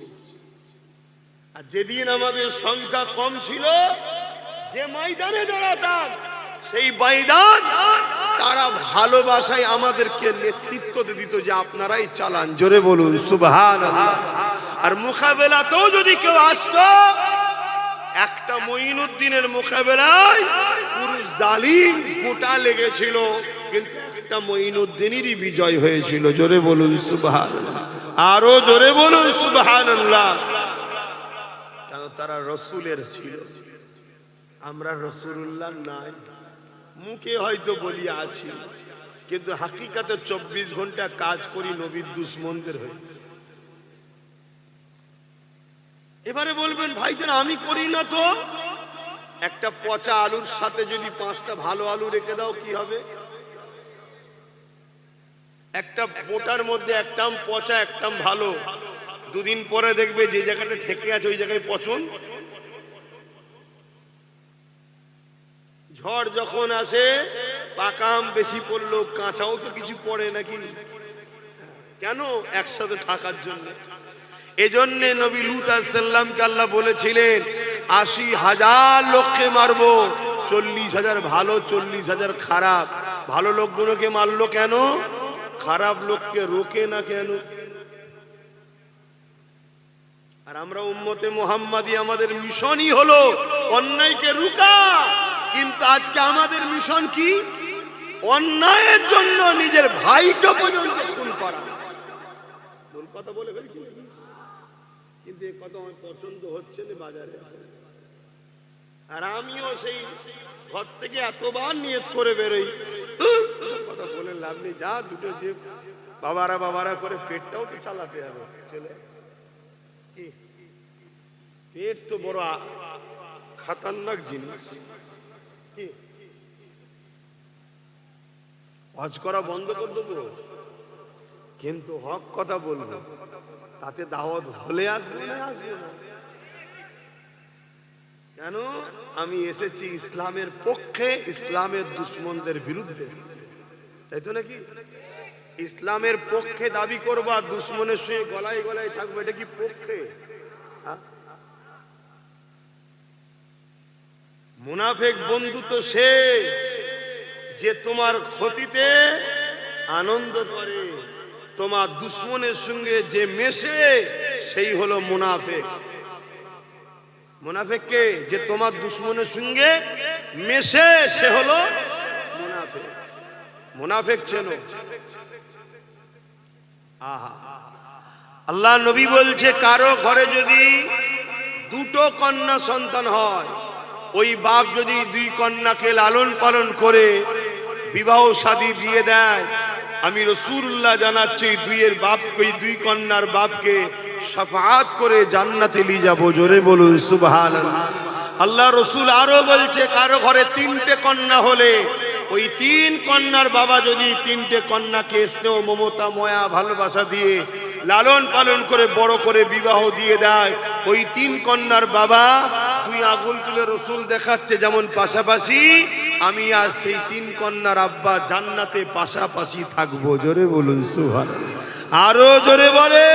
আর যেদিন আমাদের সংখ্যা কম ছিল, যে ময়দানে দাঁড়াতাম সেই ময়দান তারা ভালোবাসায় আমাদেরকে নেতৃত্ব দিত যে আপনারাই চালান। জোরে বলুন সুবহানাল্লাহ। আর মোকাবেলাতেও যদি কেউ আসতো, একটা মঈনুদ্দিনের মোকাবেলায় পুরো জালিম গোটা লেগেছিল, কিন্তু একটা মঈনুদ্দিনেরই বিজয় হয়েছিল। জোরে বলুন সুবহানাল্লাহ, আরো জোরে বলুন সুবহানাল্লাহ। কেন? তারা রসুলের ছিল, আমরা রসুলুল্লাহ নাই। মুখে হয়তো বলি আছি, কিন্তু হাকিকাতে 24 ঘন্টা কাজ করি নবীর দুশ্মনদের হয়ে। এবারে বলবেন ভাইজান আমি করি না তো? একটা পচা আলুর সাথে যদি 5টা ভালো আলু রেখে দাও কি হবে? একটা বোটার মধ্যে একটাম পচা একটাম ভালো, দুদিন পরে দেখবে যে জায়গাটা ঠেকে আছে ওই জায়গায় পচন। ঝড় যখন আসে পাকা আম বেশি পড়লো, কাঁচাও তো কিছু পড়ে নাকি? কেন? একসাথে থাকার জন্য। এজন্য নবী লূত আলাইহিস সালামকে আল্লাহ বলেছিলেন 80,000 লোককে মারবো, 40,000 ভালো 40,000 খারাপ। ভালো লোকগুলোকে মারলো কেন? খারাপ লোককে রোকে না কেন? আর আমরা উম্মতে মুহাম্মাদি, আমাদের মিশনই হলো অন্যায়কে রুকা। কিন্তু আজকে আমাদের মিশন কি? অন্যায়ের জন্য নিজের ভাইকে পর্যন্ত খুন করা। ভুল কথা বলে ফেলছি, কিন্তু এই কথা আমার পছন্দ হচ্ছে না বাজারে। আর আমিও সেই ঘর থেকে এতবার নিয়ত করে বেরোই, কথা বলে লাভ নেই, যা দুটো যে বাবারা করে পেটটাও তো চালাতে হবে। ছেলে কি পেট তো বড় খতরনাক জিনিস। কি হজ করা বন্ধ করে দেবো, কিন্তু হক কথা বলবো, তাতে দাওয়াত হলে আসবো না আসবো না। কেন? আমি এসেছি ইসলামের পক্ষে, ইসলামের দুশ্মনদের বিরুদ্ধে, তাই তো নাকি? ইসলামের পক্ষে দাবি করবা, দুশ্মনের সঙ্গে গলায় গলায় থাকবো, এটা কি পক্ষে? মুনাফিক বন্ধু তো সে যে তোমার ক্ষতিতে আনন্দ করে, তোমার দুশ্মনের সঙ্গে যে মেশে সেই হলো মুনাফিক। মুনাফিক কে? যে তোমার দুশ্মনের সঙ্গে মেশে সে হলো মুনাফিক। মুনাফিক চেনো? আহা, আল্লাহ নবী বলছে কারো ঘরে যদি দুটো কন্যা সন্তান হয়, ওই বাপ যদি 2 কন্যাকে লালন পালন করে বিবাহ শাদী দিয়ে দেয়, আমি রাসূলুল্লাহ জানাচ্ছি দুইয়ের বাপ, ওই 2 কন্যার বাপকে শাফাআত করে জান্নাতে নিয়ে যাব। জোরে বলুন সুবহানাল্লাহ। আল্লাহ রাসূল আরো বলছে কারো ঘরে 3টে কন্যা হলে ওই 3 কন্যার বাবা যদি 3টে কন্যাকে স্নেহ মমতা মায়া ভালোবাসা দিয়ে লালন পালন করে বড় করে বিবাহ দিয়ে দেয়, ওই 3 কন্যার বাবা 2 আঙ্গুল তুলে রাসূল দেখাচ্ছে যেমন পাশাপাশি, আমি আর সেই 3 কন্যার আব্বা জান্নাতে পাশাপাশি থাকবো। জোরে বলুন সুবহানাল্লাহ, আরো জোরে বলে।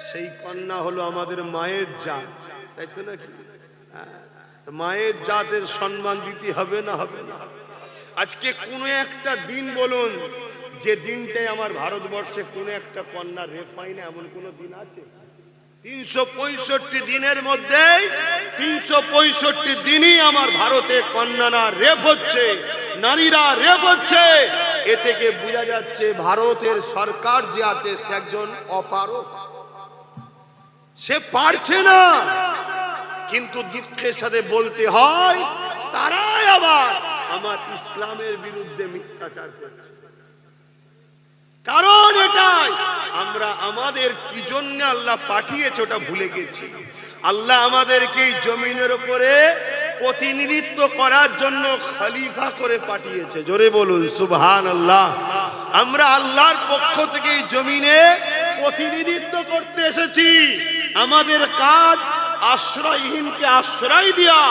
সেই কন্যা হলো আমাদের মায়ের জাত, তাই তো নাকি? মায়ের জাতের সম্মান দিতে হবে না? হবে না? আজকে কোন একটা দিন বলুন যে দিনটাই আমার ভারতবর্ষে কোন একটা কন্যা রেপ পায় না, এমন কোন দিন আছে? 365 দিনের মধ্যে 365 দিনই আমার ভারতে কন্যারা রেপ হচ্ছে, নারীরা রেপ হচ্ছে। এ থেকে বোঝা যাচ্ছে ভারতের সরকার যে আছে সে একজন অপারক, সে পারছে না। কিন্তু দুঃখের সাথে বলতে হয় তারাই আবার আমার ইসলামের বিরুদ্ধে মিথ্যাচার করছে। কারণ এটাই, আমরা আমাদের কি জন্য আল্লাহ পাঠিয়েছে ওটা ভুলে গেছি। আল্লাহ আমাদেরকে এই জমিনের উপরে প্রতিনিধিত্ব করার জন্য খলিফা করে পাঠিয়েছে। জোরে বলুন সুবহানাল্লাহ। আমরা আল্লাহর পক্ষ থেকে এই জমিনে প্রতিনিধিত্ব করতে এসেছি। আমাদের কাজ আশ্রয়হীনকে আশ্রয় দেওয়া,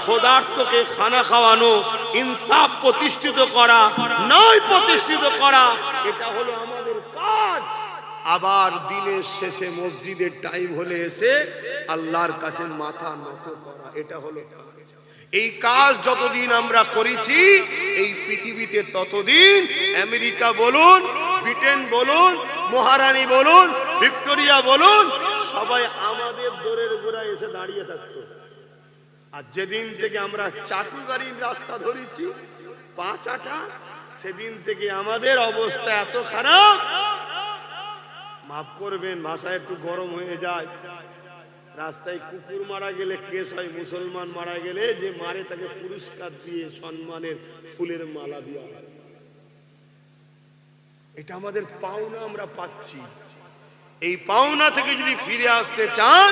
ক্ষুধার্তকে খানা খাওয়ানো, ইনসাফ প্রতিষ্ঠিত করা, ন্যায় প্রতিষ্ঠিত করা, এটা হলো আমাদের কাজ। আবার দিনের শেষে মসজিদের টাইম হলে এসে আল্লাহর কাছে মাথা নত করা, এটা হলো কাজ। এই কাজ যতদিন আমরা করেছি এই পৃথিবীতে ততদিন আমেরিকা বলুন, ব্রিটেন বলুন, মহারানী বলুন, ভিক্টোরিয়া বলুন, সবাই আমাদের দোরের গোড়ায় এসে দাঁড়িয়ে থাকতো। আর যেদিন থেকে আমরা চাটু গাড়ির রাস্তা ধরেছি 5 আটা, সেদিন থেকে আমাদের অবস্থা এত খারাপ, মাফ করবেন ভাষা একটু গরম হয়ে যায়। রাস্তায় কুকুর মারা গেলে কেস হয়, মুসলমান মারা গেলে যে মারে তাকে পুরস্কার দিয়ে সম্মানের ফুলের মালা দেওয়া হয়। এটা আমাদের পাওনা, আমরা পাচ্ছি। এই পাওনা থেকে যদি ফিরে আসতে চান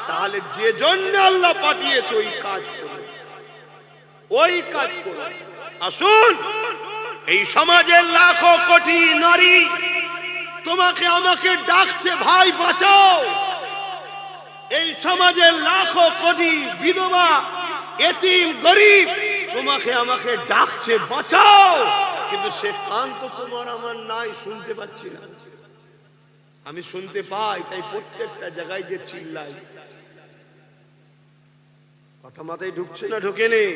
তাহলে যে জন্য আল্লাহ পাঠিয়েছে ওই কাজ করুন, ওই কাজ করুন। আসুন, এই সমাজের লাখো কোটি নারী তোমাকে আমাকে ডাকছে, ভাই বাঁচাও। এই সমাজের লাখো কোটি বিধবা, এতিম, গরিব তোমাকে আমাকে ডাকছে, বাঁচাও। কিন্তু সে কান তো তোমার আমার নাই, শুনতে পাচ্ছি না। আমি শুনতে পাই, তাই প্রত্যেকটা জায়গায় যে চিল্লাই। কথা মাথায় ঢুকছে না ঢোকে নেই?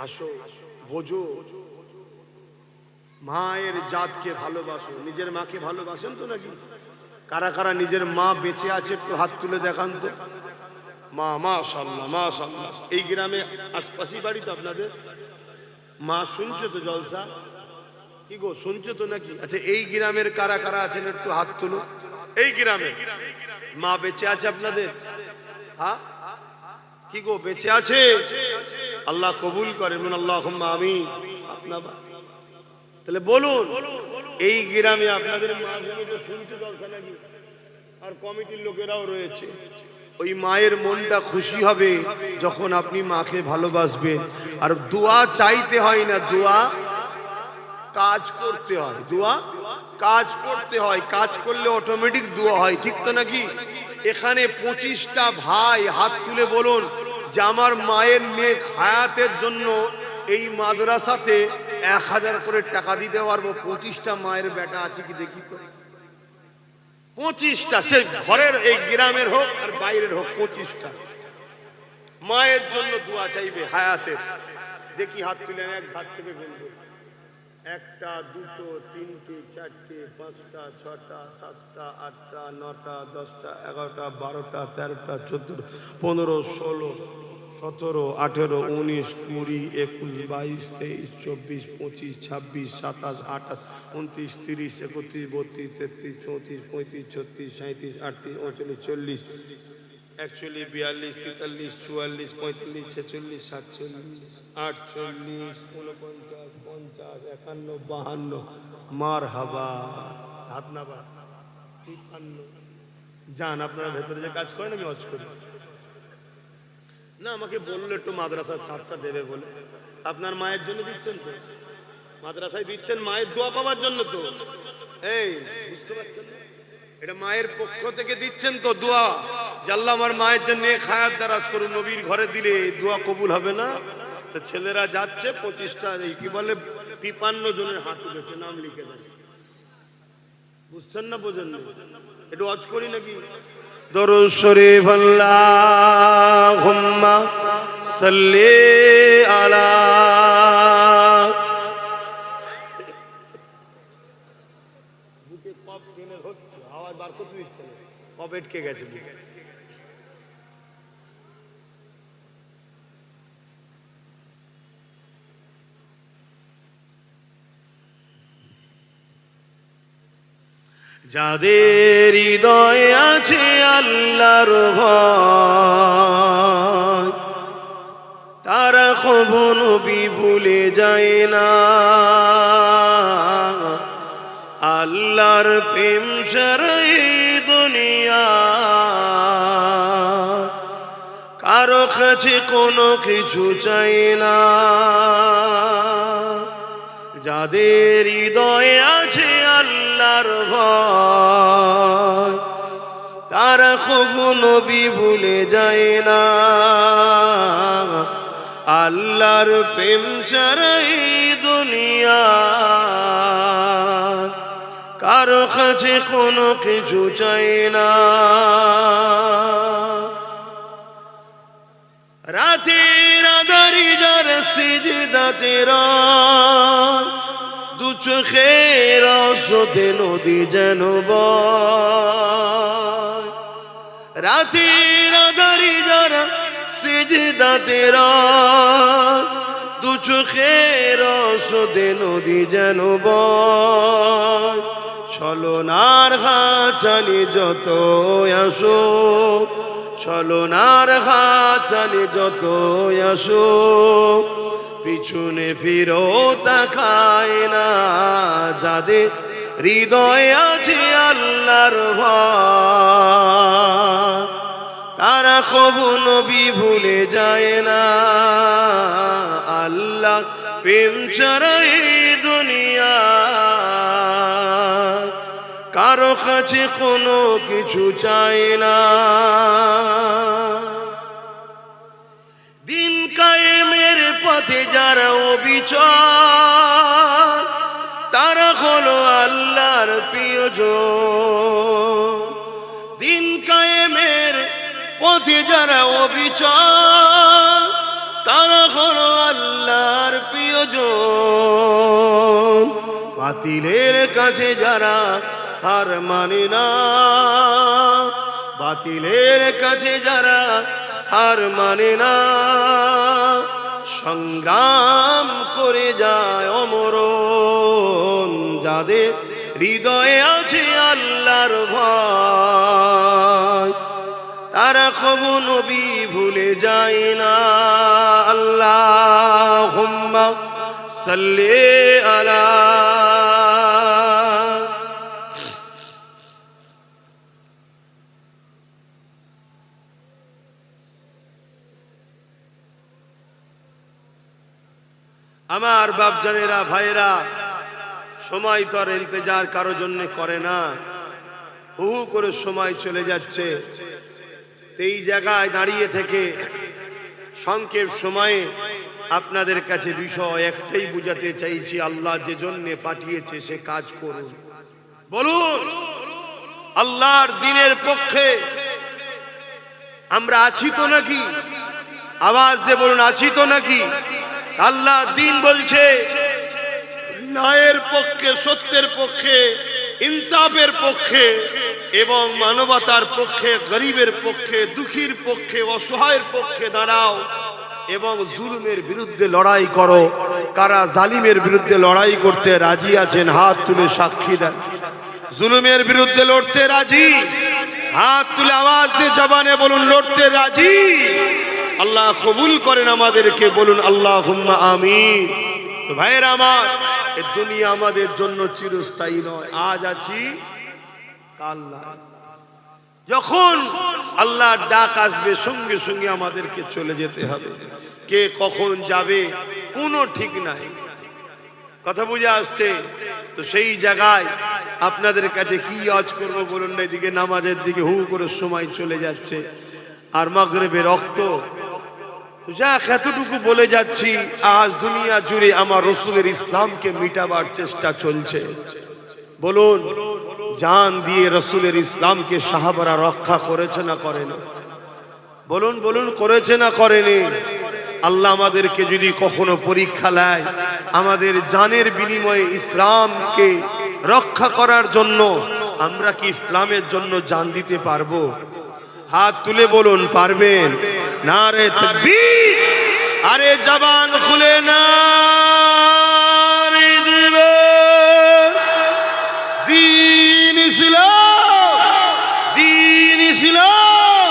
আসো, বোঝো, মায়ের জাতকে ভালোবাসো। নিজের মাকে ভালোবাসেন তো নাকি? কারা কারা নিজের মা বেঁচে আছে একটু হাত তুলে দেখান তো। মা, মাশাআল্লাহ মাশাআল্লাহ। এই গ্রামে আশপাশি বাড়ি তো আপনাদের? মা শুনছো তো জলসা? কি গো, শুনছো তো নাকি? আচ্ছা, এই গ্রামের কারা কারা আছেন একটু হাত তুলো। এই গ্রামে মা বেঁচে আছে আপনাদের? হ্যাঁ, কি গো, বেঁচে আছে? আল্লাহ কবুল করেন, আল্লাহুম্মা আমিন। আপনার তাহলে বলুন, এই গ্রামে আপনাদের মা তো শুনছে জলসা নাকি? আর কমিটির লোকেরাও রয়েছে। ওই মায়ের মনটা খুশি হবে যখন আপনি মাকে ভালোবাসবেন। আর দোয়া চাইতে হয় না, দোয়া কাজ করতে হয়। দোয়া কাজ করতে হয়, কাজ করলে অটোমেটিক দোয়া হয়, ঠিক তো নাকি? এখানে 25টা ভাই হাত তুলে বলুন যে আমার মায়ের নেক হায়াতের জন্য এই মাদ্রাসাতে 1000 করে টাকা দিতে পারবো। 25টা মায়ের বেটা আছে কি দেখি তো? 25টা, সে ঘরের এই গ্রামের হোক আর বাইরের হোক, 25টা মায়ের জন্য দোয়া চাইবে হায়াতের। দেখি হাত তুলে এক হাত থেকে বলবো। 1টা, 2টো, 3টে, 4টে, 5টা, 6টা, 7টা, 8টা, 9টা, 10টা, 11টা, 12টা, 13টা, 14, 15, 16, 17, 18, 19, 20, 21, 22, 23, 24, 25, 26, 27, 28, 29, 30, 31, 32, 33, 34, 35, 36, 37, 38, 39, 40, 41, 42, 43, 44, 45, 46, 47, 48, 49, 50, 51, 52, মারহাবা। হাত নাবা। 53 যান, আপনারা ভেতরে যে কাজ করেন আমি হজ করি না। আমাকে বললো একটু মাদ্রাসার ছাত্রটা দেবে বলে। আপনার মায়ের জন্য দিচ্ছেন তো? মাদ্রাসায় দিচ্ছেন মায়ের দোয়া পাওয়ার জন্য তো? এই বুঝতে পারছেন না? এটা মায়ের পক্ষ থেকে দিচ্ছেন তো দোয়া, যে আল্লাহ আমার মায়ের জন্য খায়াত দারাজ করুন। নবীর ঘরে দিলে দোয়া কবুল হবে না? তো ছেলেরা যাচ্ছে 25টা, এই কি বলে 53 জনের হাত উঠেছে, নাম লিখে দেন। বুঝছেন না? বোঝেন না? একটু হজ করি নাকি? দরুদ শরীফ আল্লাহুম্মা সাল্লি আলা। বুকে কফ টেনে হচ্ছে, আওয়াজ বার করতে দিচ্ছে না, কফ আটকে গেছে বুকে। যাদের হৃদয়ে আছে আল্লাহর ভয়, তারা কভু নবী ভুলে যায় না। আল্লাহর প্রেম ছাড়া এই দুনিয়া কারো কাছে কোনো কিছু চাই না। যাদের হৃদয়ে আছে আল্লাহর ভয়, তারা কভু নবী ভুলে যায় না। আল্লাহর প্রেম ছাড়া এই দুনিয়া কারো কাছে কোনো কিছু চাই না। রাতের আঁধারি যার সিজদাতে রয়, দু চোখের অশ্রুতে নদী যেন বয়। রাতের আঁধারি যার সিজদাতে রয়, দু চোখের অশ্রুতে নদী যেন বয়। ছলনার হাতছানি যত আসো, ছলনার হাতছানি যত আসো, পিছনে ফিরো তাকায় না। যাদের হৃদয়ে আছে আল্লাহর ভয়, তারা কভু নবী ভুলে যায় না। আল্লাহ প্রেম ছাড়া এই দুনিয়া কারো কাছে কোনো কিছু চাই না। দিন কায়েমের পথে যারা অবিচল, তারা হলো আল্লাহর প্রিয়জন। দিন কায়েমের পথে যারা অবিচল, তারা হলো আল্লাহর প্রিয়জন। বাতিলের কাছে যারা হার মানে না, বাতিলের কাছে যারা হার মানে না, সংগ্রাম করে যায় অমরণ। যাদের হৃদয়ে আছে আল্লাহর ভয়, তারা কভু নবী ভুলে যায় না। আল্লাহুম্মা সাল্লি আলা। আমার বাপজানেরা, ভাইরা, সময় তো আর ইন্তজার কারো জন্য করে না। হু হু করে সময় চলে যাচ্ছে। এই জায়গায় দাঁড়িয়ে থেকে সংক্ষেপ সময়ে আপনাদের কাছে বিষয় একটাই বুঝাতে চাইছি, আল্লাহ যে জন্যে পাঠিয়েছে সে কাজ করুন। বলুন, আল্লাহর দ্বীনের পক্ষে আমরা আছি তো নাকি? আওয়াজ দিয়ে বলুন, আছি তো নাকি? আল্লাহ দ্বীন বলছে ন্যায়ের পক্ষে, সত্যের পক্ষে, ইনসাফের পক্ষে এবং মানবতার পক্ষে, গরিবের পক্ষে, দুঃখীর পক্ষে, অসহায়ের পক্ষে দাঁড়াও এবং জুলুমের বিরুদ্ধে লড়াই করো। কারা জালিমের বিরুদ্ধে লড়াই করতে রাজি আছেন? হাত তুলে সাক্ষী দেন। জুলুমের বিরুদ্ধে লড়তে রাজি? হাত তুলে আওয়াজ দিয়ে জবানে বলুন, লড়তে রাজি। আল্লাহ কবুল করেন আমাদেরকে, বলুন আল্লাহুম্মা আমিন। তো ভাইয়েরা আমার, এই দুনিয়া আমাদের জন্য চিরস্থায়ী নয়। আজ আছি, কাল নাই। যখন আল্লাহর ডাক আসবে সঙ্গে সঙ্গে আমাদেরকে চলে যেতে হবে। কে কখন যাবে কোনো ঠিক নাই। কথা বুঝে আসছে? তো সেই জায়গায় আপনাদের কাছে কি আজ করবো বলুন না? এদিকে নামাজের দিকে হু করে সময় চলে যাচ্ছে, আর মাগরিবের রক্ত। যা এতটুকু বলে যাচ্ছি, আজ দুনিয়া জুড়ে আমার রসুলের ইসলামকে মিটাবার চেষ্টা চলছে। বলুন, জান দিয়ে রসুলের ইসলামকে সাহাবারা রক্ষা করেছে না করেনি? বলুন বলুন, করেছে না করেনি? আল্লাহ আমাদেরকে যদি কখনো পরীক্ষা নেয়, আমাদের জানের বিনিময়ে ইসলামকে রক্ষা করার জন্য, আমরা কি ইসলামের জন্য জান দিতে পারবো? হাত তুলে বলুন, পারবেন? নারে তাকবীর! আরে জবান খুলে নারে দিবে দ্বীন ইসলাম, দ্বীন ইসলাম,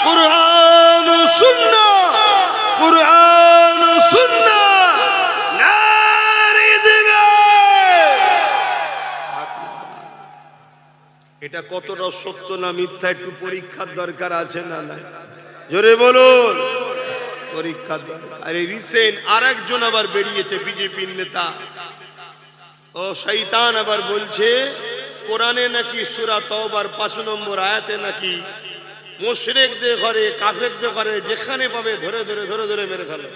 কুরআন ও সুন্নাহ, কুরআন ও সুন্নাহ, নারে জিহাদ। এটা কতটা সত্য না মিথ্যা একটু পরীক্ষার দরকার আছে না নাই? জোরে বলুন, পরীক্ষার দরকার। আরে রিসেন্ট আরেকজন আবার বেরিয়েছে, বিজেপির নেতা, ও শয়তান আবার বলছে কোরআনে নাকি সূরা তওবার 5 নম্বর আয়াতে নাকি মুশরিকদের ঘরে, কাফেরদের ঘরে যেখানে পাবে ধরে ধরে ধরে ধরে মেরে ফেলে।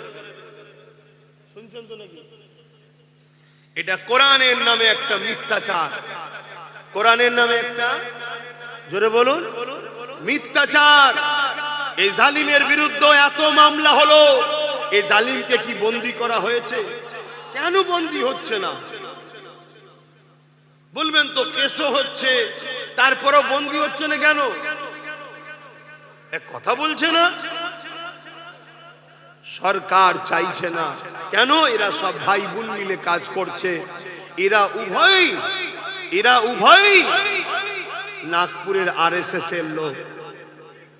শুনছেন তো নাকি? এটা কোরআনের নামে একটা মিথ্যাচার, কোরআনের নামে একটা, জোরে বলুন, মিথ্যাচার। এই জালিমের বিরুদ্ধে এত মামলা হলো, এই জালিমকে কি বন্দী করা হয়েছে? কেন বন্দী হচ্ছে না? বলবেন তো কেসও হচ্ছে, তারপরও বন্দী হচ্ছে না কেন? এক কথা বলছে না, সরকার চাইছে না। কেন? এরা সব ভাই বোন মিলে কাজ করছে, এরা উভয়ই নাগপুরের আরএসএস এর লোক।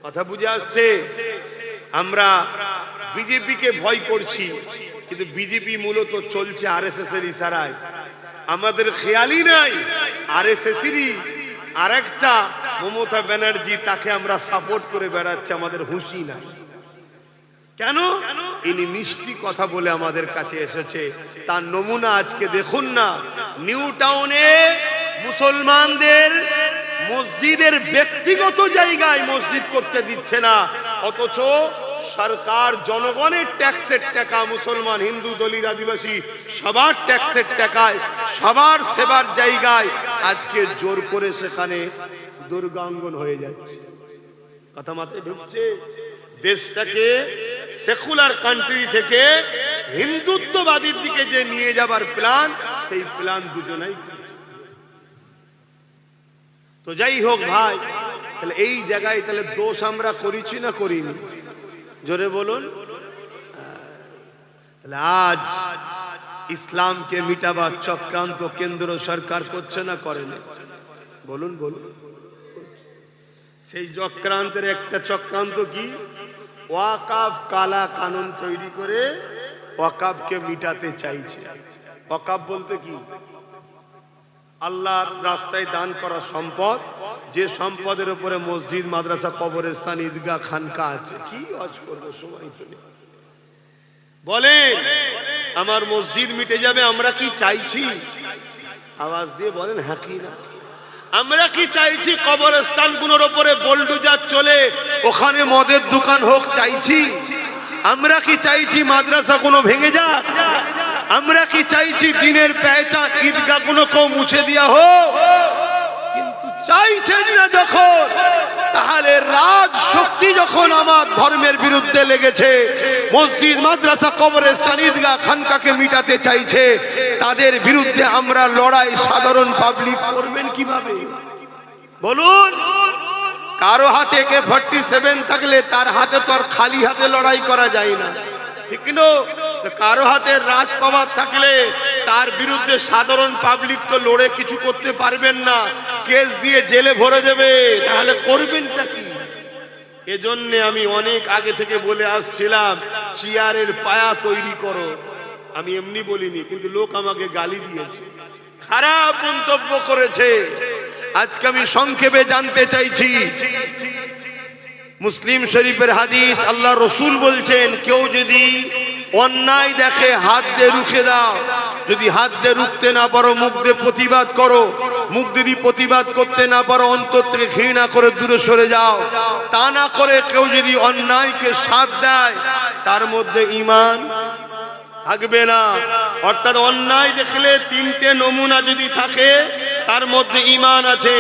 কথা বুঝে আসছে? আমরা বিজেপিকে ভয় করছি, কিন্তু বিজেপি মূলত চলছে আরএসএস এর ইশারায়। আমাদের খেয়ালই নাই আরএসএসেরই আরেকটা মমতা ব্যানার্জি, তাকে আমরা সাপোর্ট করে বেড়াচ্ছি, আমাদের হুঁশি নাই। কেন? ইনি মিষ্টি কথা বলে আমাদের কাছে এসেছে, তার নমুনা আজকে দেখুন না। নিউ টাউনে মুসলমানদের মসজিদের ব্যক্তিগত জায়গায় মসজিদ করতে দিচ্ছে না, অথচ সরকার জনগণের ট্যাক্সের টাকা, মুসলমান, হিন্দু, দলিত, আদিবাসী সবার ট্যাক্সের টাকায় সবার সেবার জায়গায় আজকে জোর করে সেখানে দুর্গাঙ্গন হয়ে যাচ্ছে। কথা মাথায় ঢুকছে? দেশটাকে সেকুলার কান্ট্রি থেকে হিন্দুত্ববাদীর দিকে যে নিয়ে যাবার প্ল্যান, সেই প্ল্যান দুজনেই করছে। তো যাই হোক ভাই, তাহলে এই জায়গায় তাহলে দোষ আমরা করেছি না করিনি? জোরে বলুন। তাহলে আজ ইসলামকে মিটাবার চক্রান্ত কেন্দ্র সরকার করছে না করে না? বলুন বলুন। সেই চক্রান্তের একটা চক্রান্ত কি? ওয়াকাফ কালা কানুন তৈরি করে ওয়াকাফকে মিটাতে চাইছে। ওয়াকাফ বলতে কি? আল্লাহর রাস্তায় দান করা সম্পদ, যে সম্পদের উপরে মসজিদ, মাদ্রাসা, কবরস্থান, ঈদগাহ, খানকা আছে। কি আজ করবো, সময় তো নেই। বলেন আমার মসজিদ মিটে যাবে, আমরা কি চাইছি? আওয়াজ দিয়ে বলেন হ্যাঁ কি না? আমরা কি চাইছি কবরস্থানগুলোর উপরে বোলডোজার চলে ওখানে মদের দোকান হোক চাইছি? আমরা কি চাইছি মাদ্রাসাগুলো ভেঙে যাক? আমরা কি চাইছি দিনের পেহচান ঈদগাহগুলোকেও মুছে দেওয়া হোক? কিন্তু চাইছেন না যখন, তাহলে রাজ শক্তি যখন আমার ধর্মের বিরুদ্ধে লেগেছে, মসজিদ, মাদ্রাসা, কবরস্থান, ঈদগাহ, খানকাকে মিটাতে চাইছে, তাদের বিরুদ্ধে আমরা লড়াই সাধারণ পাবলিক করবেন কিভাবে? বলুন। কারো হাতে AK-47 থাকলে তার হাতে তো আর খালি হাতে লড়াই করা যায় না, ঠিক না? কারো হাতে রাজ পাওয়ার থাকলে তার বিরুদ্ধে সাধারণ পাবলিক তো লড়ে কিছু করতে পারবেন না, কেস দিয়ে জেলে ভরে দেবে। তাহলে করবেনটা কি? এজন্য আমি অনেক আগে থেকে বলে আসছিলাম, চেয়ারের পায়া তৈরি করো। আমি এমনি বলিনি, কিন্তু লোক আমাকে গালি দিয়েছে, খারাপ মন্তব্য করেছে। আজকে আমি সংক্ষেপে জানতে চাইছি, মুসলিম শরীফের হাদিস, আল্লাহ রসুল বলছেন কেউ যদি অন্যায় দেখে হাত দিয়ে রুখে দাও, যদি হাত দিয়ে রুখতে না পারো মুখ দিয়ে প্রতিবাদ করো, মুখ যদি প্রতিবাদ করতে না পারো অন্তর থেকে ঘৃণা করে দূরে সরে যাও। তা না করে কেউ যদি অন্যায়কে সাথ দেয়, তার মধ্যে ঈমান থাকবে না। অর্থাৎ অন্যায় দেখলে তিনটে নমুনা যদি থাকে, তার মধ্যে ঈমান আছে।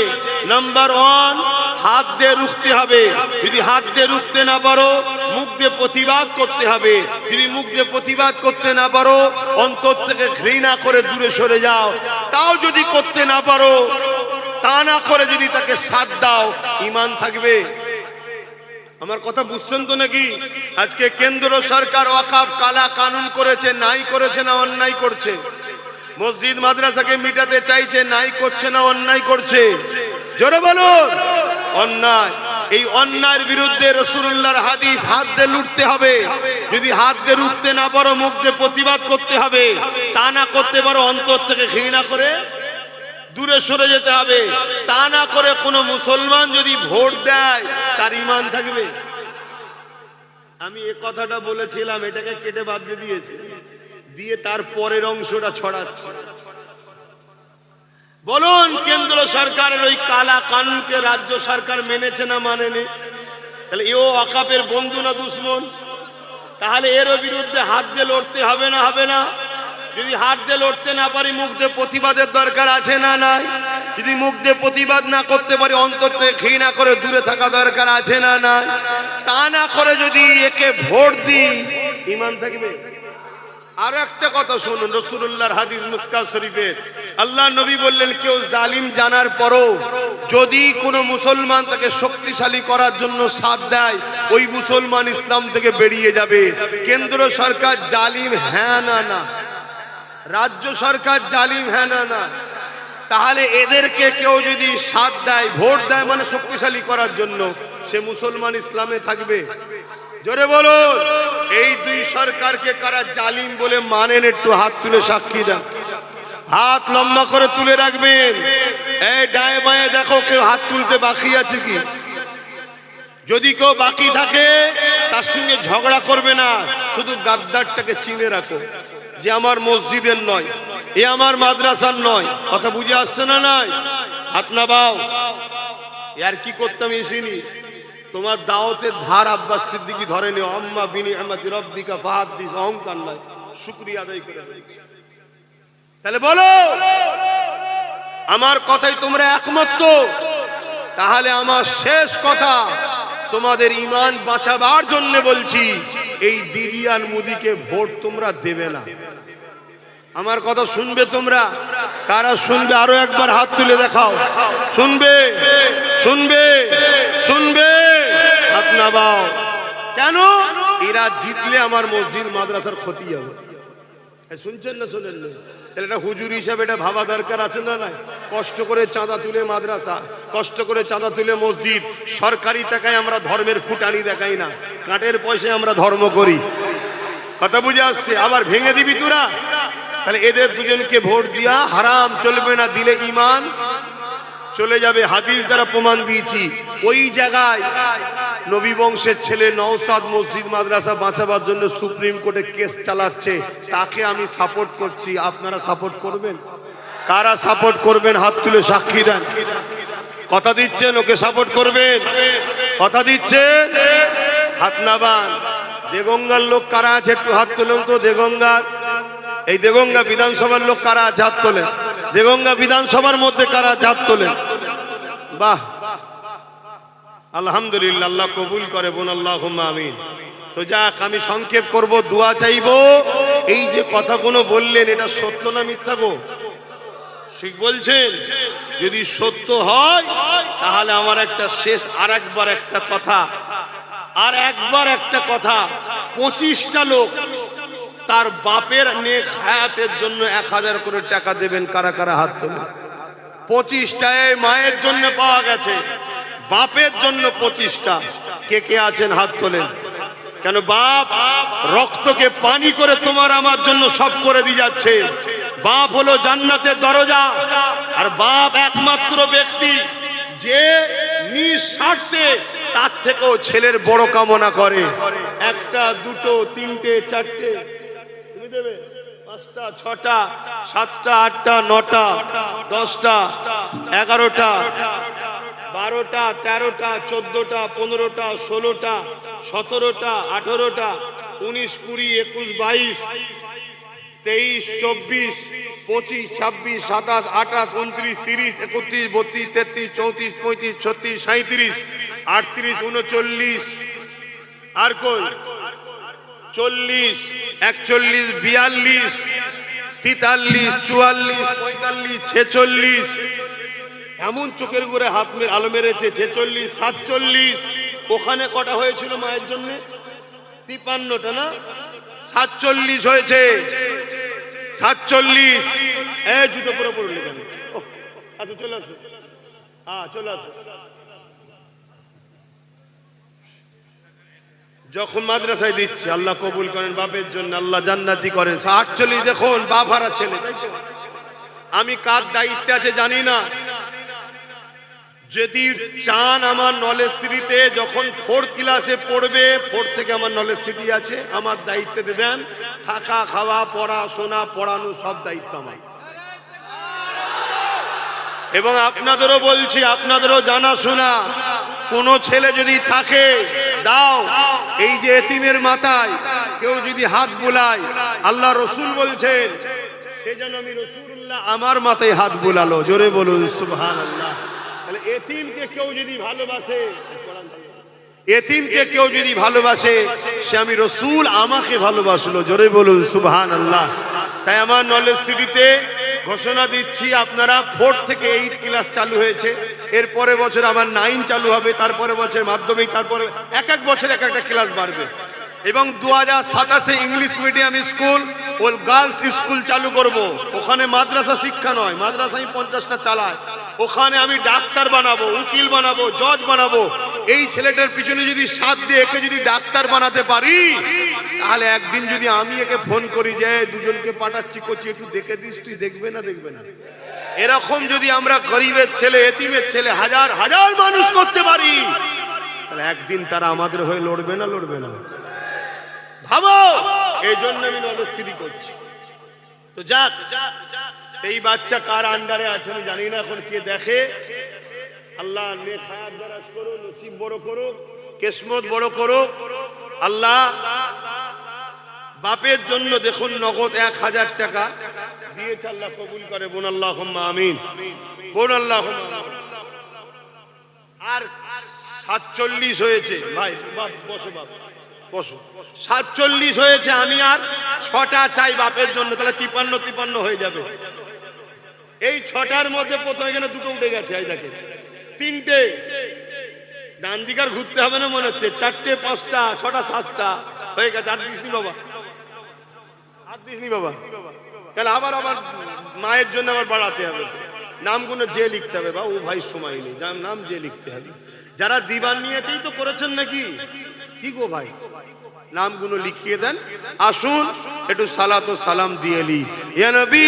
নাম্বার 1, হাত দিয়ে রুখতে হবে। যদি হাত দিয়ে রুখতে না পারো মুখ দিয়ে প্রতিবাদ করতে হবে। যদি মুখ দিয়ে প্রতিবাদ করতে না পারো অন্তর থেকে ঘৃণা করে দূরে সরে যাও। তাও যদি করতে না পারো, তা না করে যদি তাকে সাথ দাও, ঈমান থাকবে। আমার কথা বুঝছেন তো নাকি? আজকে কেন্দ্র সরকার ওয়াকফ কালা কানুন করেছে, নাই করেছে না অন্যায় করছে? মসজিদ মাদ্রাসাকে মিটাতে চাইছে, নাই করছে না অন্যায় করছে? জোরে বলুন। অন্যায়। এই অন্যায়ের বিরুদ্ধে রাসূলুল্লাহর হাদিস, হাত দিয়ে লুটতে হবে। যদি হাত দিয়ে লুটতে না পারো, মুখ দিয়ে প্রতিবাদ করতে হবে। তা না করতে পারো, অন্তর থেকে ঘৃণা করে দূরে সরে যেতে হবে। তা না করে কোনো মুসলমান যদি ভোট দেয়, তার ঈমান থাকবে? আমি এই কথাটা বলেছিলাম, এটাকে কেটে বাদ দিয়ে দিয়েছে, দিয়ে তার পরের অংশটা ছড়াচ্ছে। বলুন, কেন্দ্র সরকারের ওই কালা কানুনকে রাজ্য সরকার মেনেছে না মানেনি? তাহলে এও ওয়াকাফের বন্ধু না দুশ্মন? তাহলে এরও বিরুদ্ধে হাত দিয়ে লড়তে হবে না হবে না? যদি হাত দিয়ে লড়তে না পারি, মুখ দিয়ে প্রতিবাদের দরকার আছে না নাই? যদি মুখ দিয়ে প্রতিবাদ না করতে পারি, অন্তর থেকে ঘৃণা করে দূরে থাকা দরকার আছে না নাই? তা না করে যদি একে ভোট দিই, ঈমান থাকবে? আর একটা কথা শুনুন, রাসূলুল্লাহর হাদিস মুসকাত শরীফের, আল্লাহ নবী বললেন, কেউ জালিম জানার পরও যদি কোনো মুসলমান তাকে শক্তিশালী করার জন্য সাথ দেয়, ওই মুসলমান ইসলাম থেকে বেরিয়ে যাবে। কেন্দ্র সরকার জালিম হ্যাঁ না না? রাজ্য সরকার জালিম হ্যাঁ না না? তাহলে এদেরকে কেউ যদি সাথ দেয়, ভোট দেয়, মানে শক্তিশালী করার জন্য, সে মুসলমান ইসলামে থাকবে? জোরে বলুন, এই দুই সরকারকে কারা জালিম বলে মানেন? একটু হাত তুলে সাক্ষী দেন, হাত লম্বা করে তুলে রাখবেন। এই ডায়ে বায়ে দেখো কেউ হাত তুলতে বাকি আছে কি? যদি কেউ বাকি থাকে, তার সঙ্গে ঝগড়া করবে না, শুধু গাদ্দারটাকে চিনে রাখো যে আমার মসজিদের নয়, এ আমার মাদ্রাসার নয়। কথা বুঝে আসছে না? নাই হাত না বাও। আর কি করতাম এসিনি, তোমার দাওয়াতের ধার আব্বাস সিদ্দিকী ধরে নিও। আম্মা বিনিআমাতি রাব্বিকা ফাহাদ্দিস, অহংকার নয়, শুকরিয়া আদায় করে। তাহলে বলো, আমার কথাই তোমরা একমত তো? তাহলে আমার শেষ কথা, তোমাদের ঈমান বাঁচাবার জন্য বলছি, এই দিদি আর মুদিকে ভোট তোমরা দেবে না। আমার কথা শুনবে তোমরা? কারা শুনবে? আরো একবার হাত তুলে দেখাও। শুনবে? শুনবে? শুনবে? হাত নামাও। কেন? এরা জিতলে আমার মসজিদ মাদ্রাসার ক্ষতি হবে। শুনছেন না? শোনেন না? তাহলে এটা হুজুর হিসাবে এটা ভাবা দরকার আছে না নাই? কষ্ট করে চাঁদা তুলে মাদ্রাসা, কষ্ট করে চাঁদা তুলে মসজিদ, সরকারি টাকায় আমরা ধর্মের ফুটানি দেখাই না, কাঠের পয়সায় আমরা ধর্ম করি। কথা বুঝে আসছে? আবার ভেঙে দিবি তোরা? তাহলে এদের দুজনকে ভোট দিয়া হারাম, চলবে না। দিলে ঈমান চলে যাবে। হাদিস দ্বারা প্রমাণ দিয়েছি। ওই জায়গায় নবী বংশের ছেলে নওশাদ মসজিদ মাদ্রাসা বাঁচাবার জন্য সুপ্রিম কোর্টে কেস চালাচ্ছে, তাকে আমি সাপোর্ট করছি। আপনারা সাপোর্ট করবেন? কারা সাপোর্ট করবেন? হাত তুলে সাক্ষী দেন। কথা দিচ্ছেন ওকে সাপোর্ট করবেন? কথা দিচ্ছেন? হাত নামান। দেগঙ্গার লোক কারা আছে একটু হাত তুলুন তো। দেগঙ্গার, এই দেগঙ্গা বিধানসভার লোক কারা আছে হাত তোলেন? দেগঙ্গা বিধানসভার মধ্যে কারা আছে হাত তোলেন? বাহ, আলহামদুলিল্লাহ, আল্লাহ কবুল করে বোন, আল্লাহুম্মা আমিন। তো যাক, আমি সংক্ষেপ করব, দোয়া চাইবো। এই যে কথাগুলো বললেন, এটা সত্য না মিথ্যা গো? ঠিক বলছেন? যদি সত্য হয়, তাহলে আমার একটা শেষ আর একবার একটা কথা, আর একবার একটা কথা। 25টা লোক তার বাপের নেক হায়াতের জন্য 1000 করে টাকা দেবেন। কারা কারা হাত তোলেন? 25টা। এই মায়ের জন্য পাওয়া গেছে, বাপের জন্য 25টা। কে কে আছেন হাত তোলেন? কেন? বাপ রক্তকে পানি করে তোমার আমার জন্য সব করে দিয়ে যাচ্ছে। বাপ হলো জান্নাতের দরজা। আর বাপ একমাত্র ব্যক্তি যে নিঃস্বার্থে তার থেকেও ছেলের বড় কামনা করে। একটা, দুটো, তিনটে, চারটে, তুমি দেবে? 5টা, 6টা, 7টা, 8টা, 9টা, 10টা, 11টা, 12টা, 13টা, 14টা, 15টা, 16টা, 17টা, 18টা, 19, 20, 21, 22, 23, 24, 25, 26, 27, 28, 29, 30, 31, 32, 33, 34, 35, 36, 37, 38, 39, আর কই 40, 41, 42, 43, 44, 45, 46। এমন চোখের ঘুরে হাত আলো মেরেছে। 46, 47। ওখানে কটা হয়েছিল মায়ের জন্য? 53টা না? 47 হয়েছে। 47। এই জুতো পুরো পড়লো কেন? আচ্ছা চলে আসো, হ্যাঁ চলে আসো। যখন মাদ্রাসায় দিচ্ছি, আল্লাহ কবুল করেন, বাপের জন্য আল্লাহ জান্নাতি করেন। 48 দেখুন বাপ হারা ছেলে, তাই তো? আমি কার দায়িত্বে আছে জানি না। যদি চান আমার নলেজ সিটিতে যখন 4 ক্লাসে পড়বে, 4 থেকে আমার নলেজ সিটি আছে, আমার দায়িত্বে দেন, থাকা খাওয়া পড়াশোনা পড়ানো সব দায়িত্ব আমার। এবং আপনাদেরও বলছি, আপনাদেরও জানাশোনা, কোন ছেলে যদি থাকে দাও, এই যে এতিমের মাথায় কেউ যদি হাত বুলায়, আল্লাহ রসুল বলছেন সেজন্য আমি রসুল্লাহ আমার মাথায় হাত বুলালো, জোরে বলুন সুবহানাল্লাহ। তাহলে এতিমকে কেউ যদি ভালোবাসে, এতিমকে কেউ যদি ভালোবাসে, সে আমি রসুল আমাকে ভালোবাসলো, জোরে বলুন সুবহানাল্লাহ। তাই আমার নলেজ সিটিতে ঘোষণা দিচ্ছি, আপনারা 4 থেকে 8 ক্লাস চালু হয়েছে, এরপরে বছর আবার 9 চালু হবে, তারপরে বছর মাধ্যমিক, তারপরে এক এক বছর এক একটা ক্লাস বাড়বে। এবং 2027-এ ইংলিশ মিডিয়াম স্কুল ও গার্লস স্কুল চালু করব। ওখানে মাদ্রাসা শিক্ষা নয়, মাদ্রাসা আমি 50টা চালাই, ওখানে আমি ডাক্তার বানাবো, উকিল বানাবো, জজ বানাবো। এই ছেলেটার পিছনে যদি সাথ দিয়ে একে যদি ডাক্তার বানাতে পারি, তাহলে একদিন যদি আমি একে ফোন করি যে দুজনকে পাঠাচ্ছি, কোচি একটু দেখে দিস, তুই দেখবে না দেখবে না? এরকম যদি আমরা গরিবের ছেলে, এতিমের ছেলে হাজার হাজার মানুষ করতে পারি, তাহলে একদিন তারা আমাদের হয়ে লড়বে না লড়বে না? ভাবো, এই জন্য আমি নলেজ সিটি করছি। তো যাক, এই বাচ্চা কার আন্ডারে আছে আমি জানি না, এখন কে দেখে। আল্লাহ নেক হায়াত দারাজ করুক, নসিব বড় করুক, কিসমত বড় করুক আল্লাহ। বাপের জন্য দেখুন নগদ 1000 টাকা দিয়েছে, আল্লাহ কবুল করে, বোন আল্লাহুম্মা আমিন, বোন আল্লাহুম্মা। আর 47 হয়েছে ভাই, বাপ বসো, বাপ বসো, 47 হয়েছে, আমি আর 6টা চাই বাপের জন্য, তাহলে 53 হয়ে যাবে। এই 6টার মধ্যে প্রথমে এখানে 2টো উঠে গেছে, এই দেখে 3টে, ডান দিকার ঘুরতে হবে না মনে হচ্ছে, 4টে 5টা 6টা 7টা হয়ে গেছে। আর দিসনি বাবা, আর দিসনি বাবা, তাহলে আবার মায়ের জন্য আবার বাড়াতে হবে, নামগুলো যে লিখতে হবে। বা ও ভাই সময় নেই, যার নাম যে লিখতে হবে। যারা দিবান নিয়েতেই তো করেছেন নাকি, কি গো ভাই, নামগুলো লিখিয়ে দেন। আসুন একটু সালাত ও সালাম দিয়ে লি। ইয়া নবী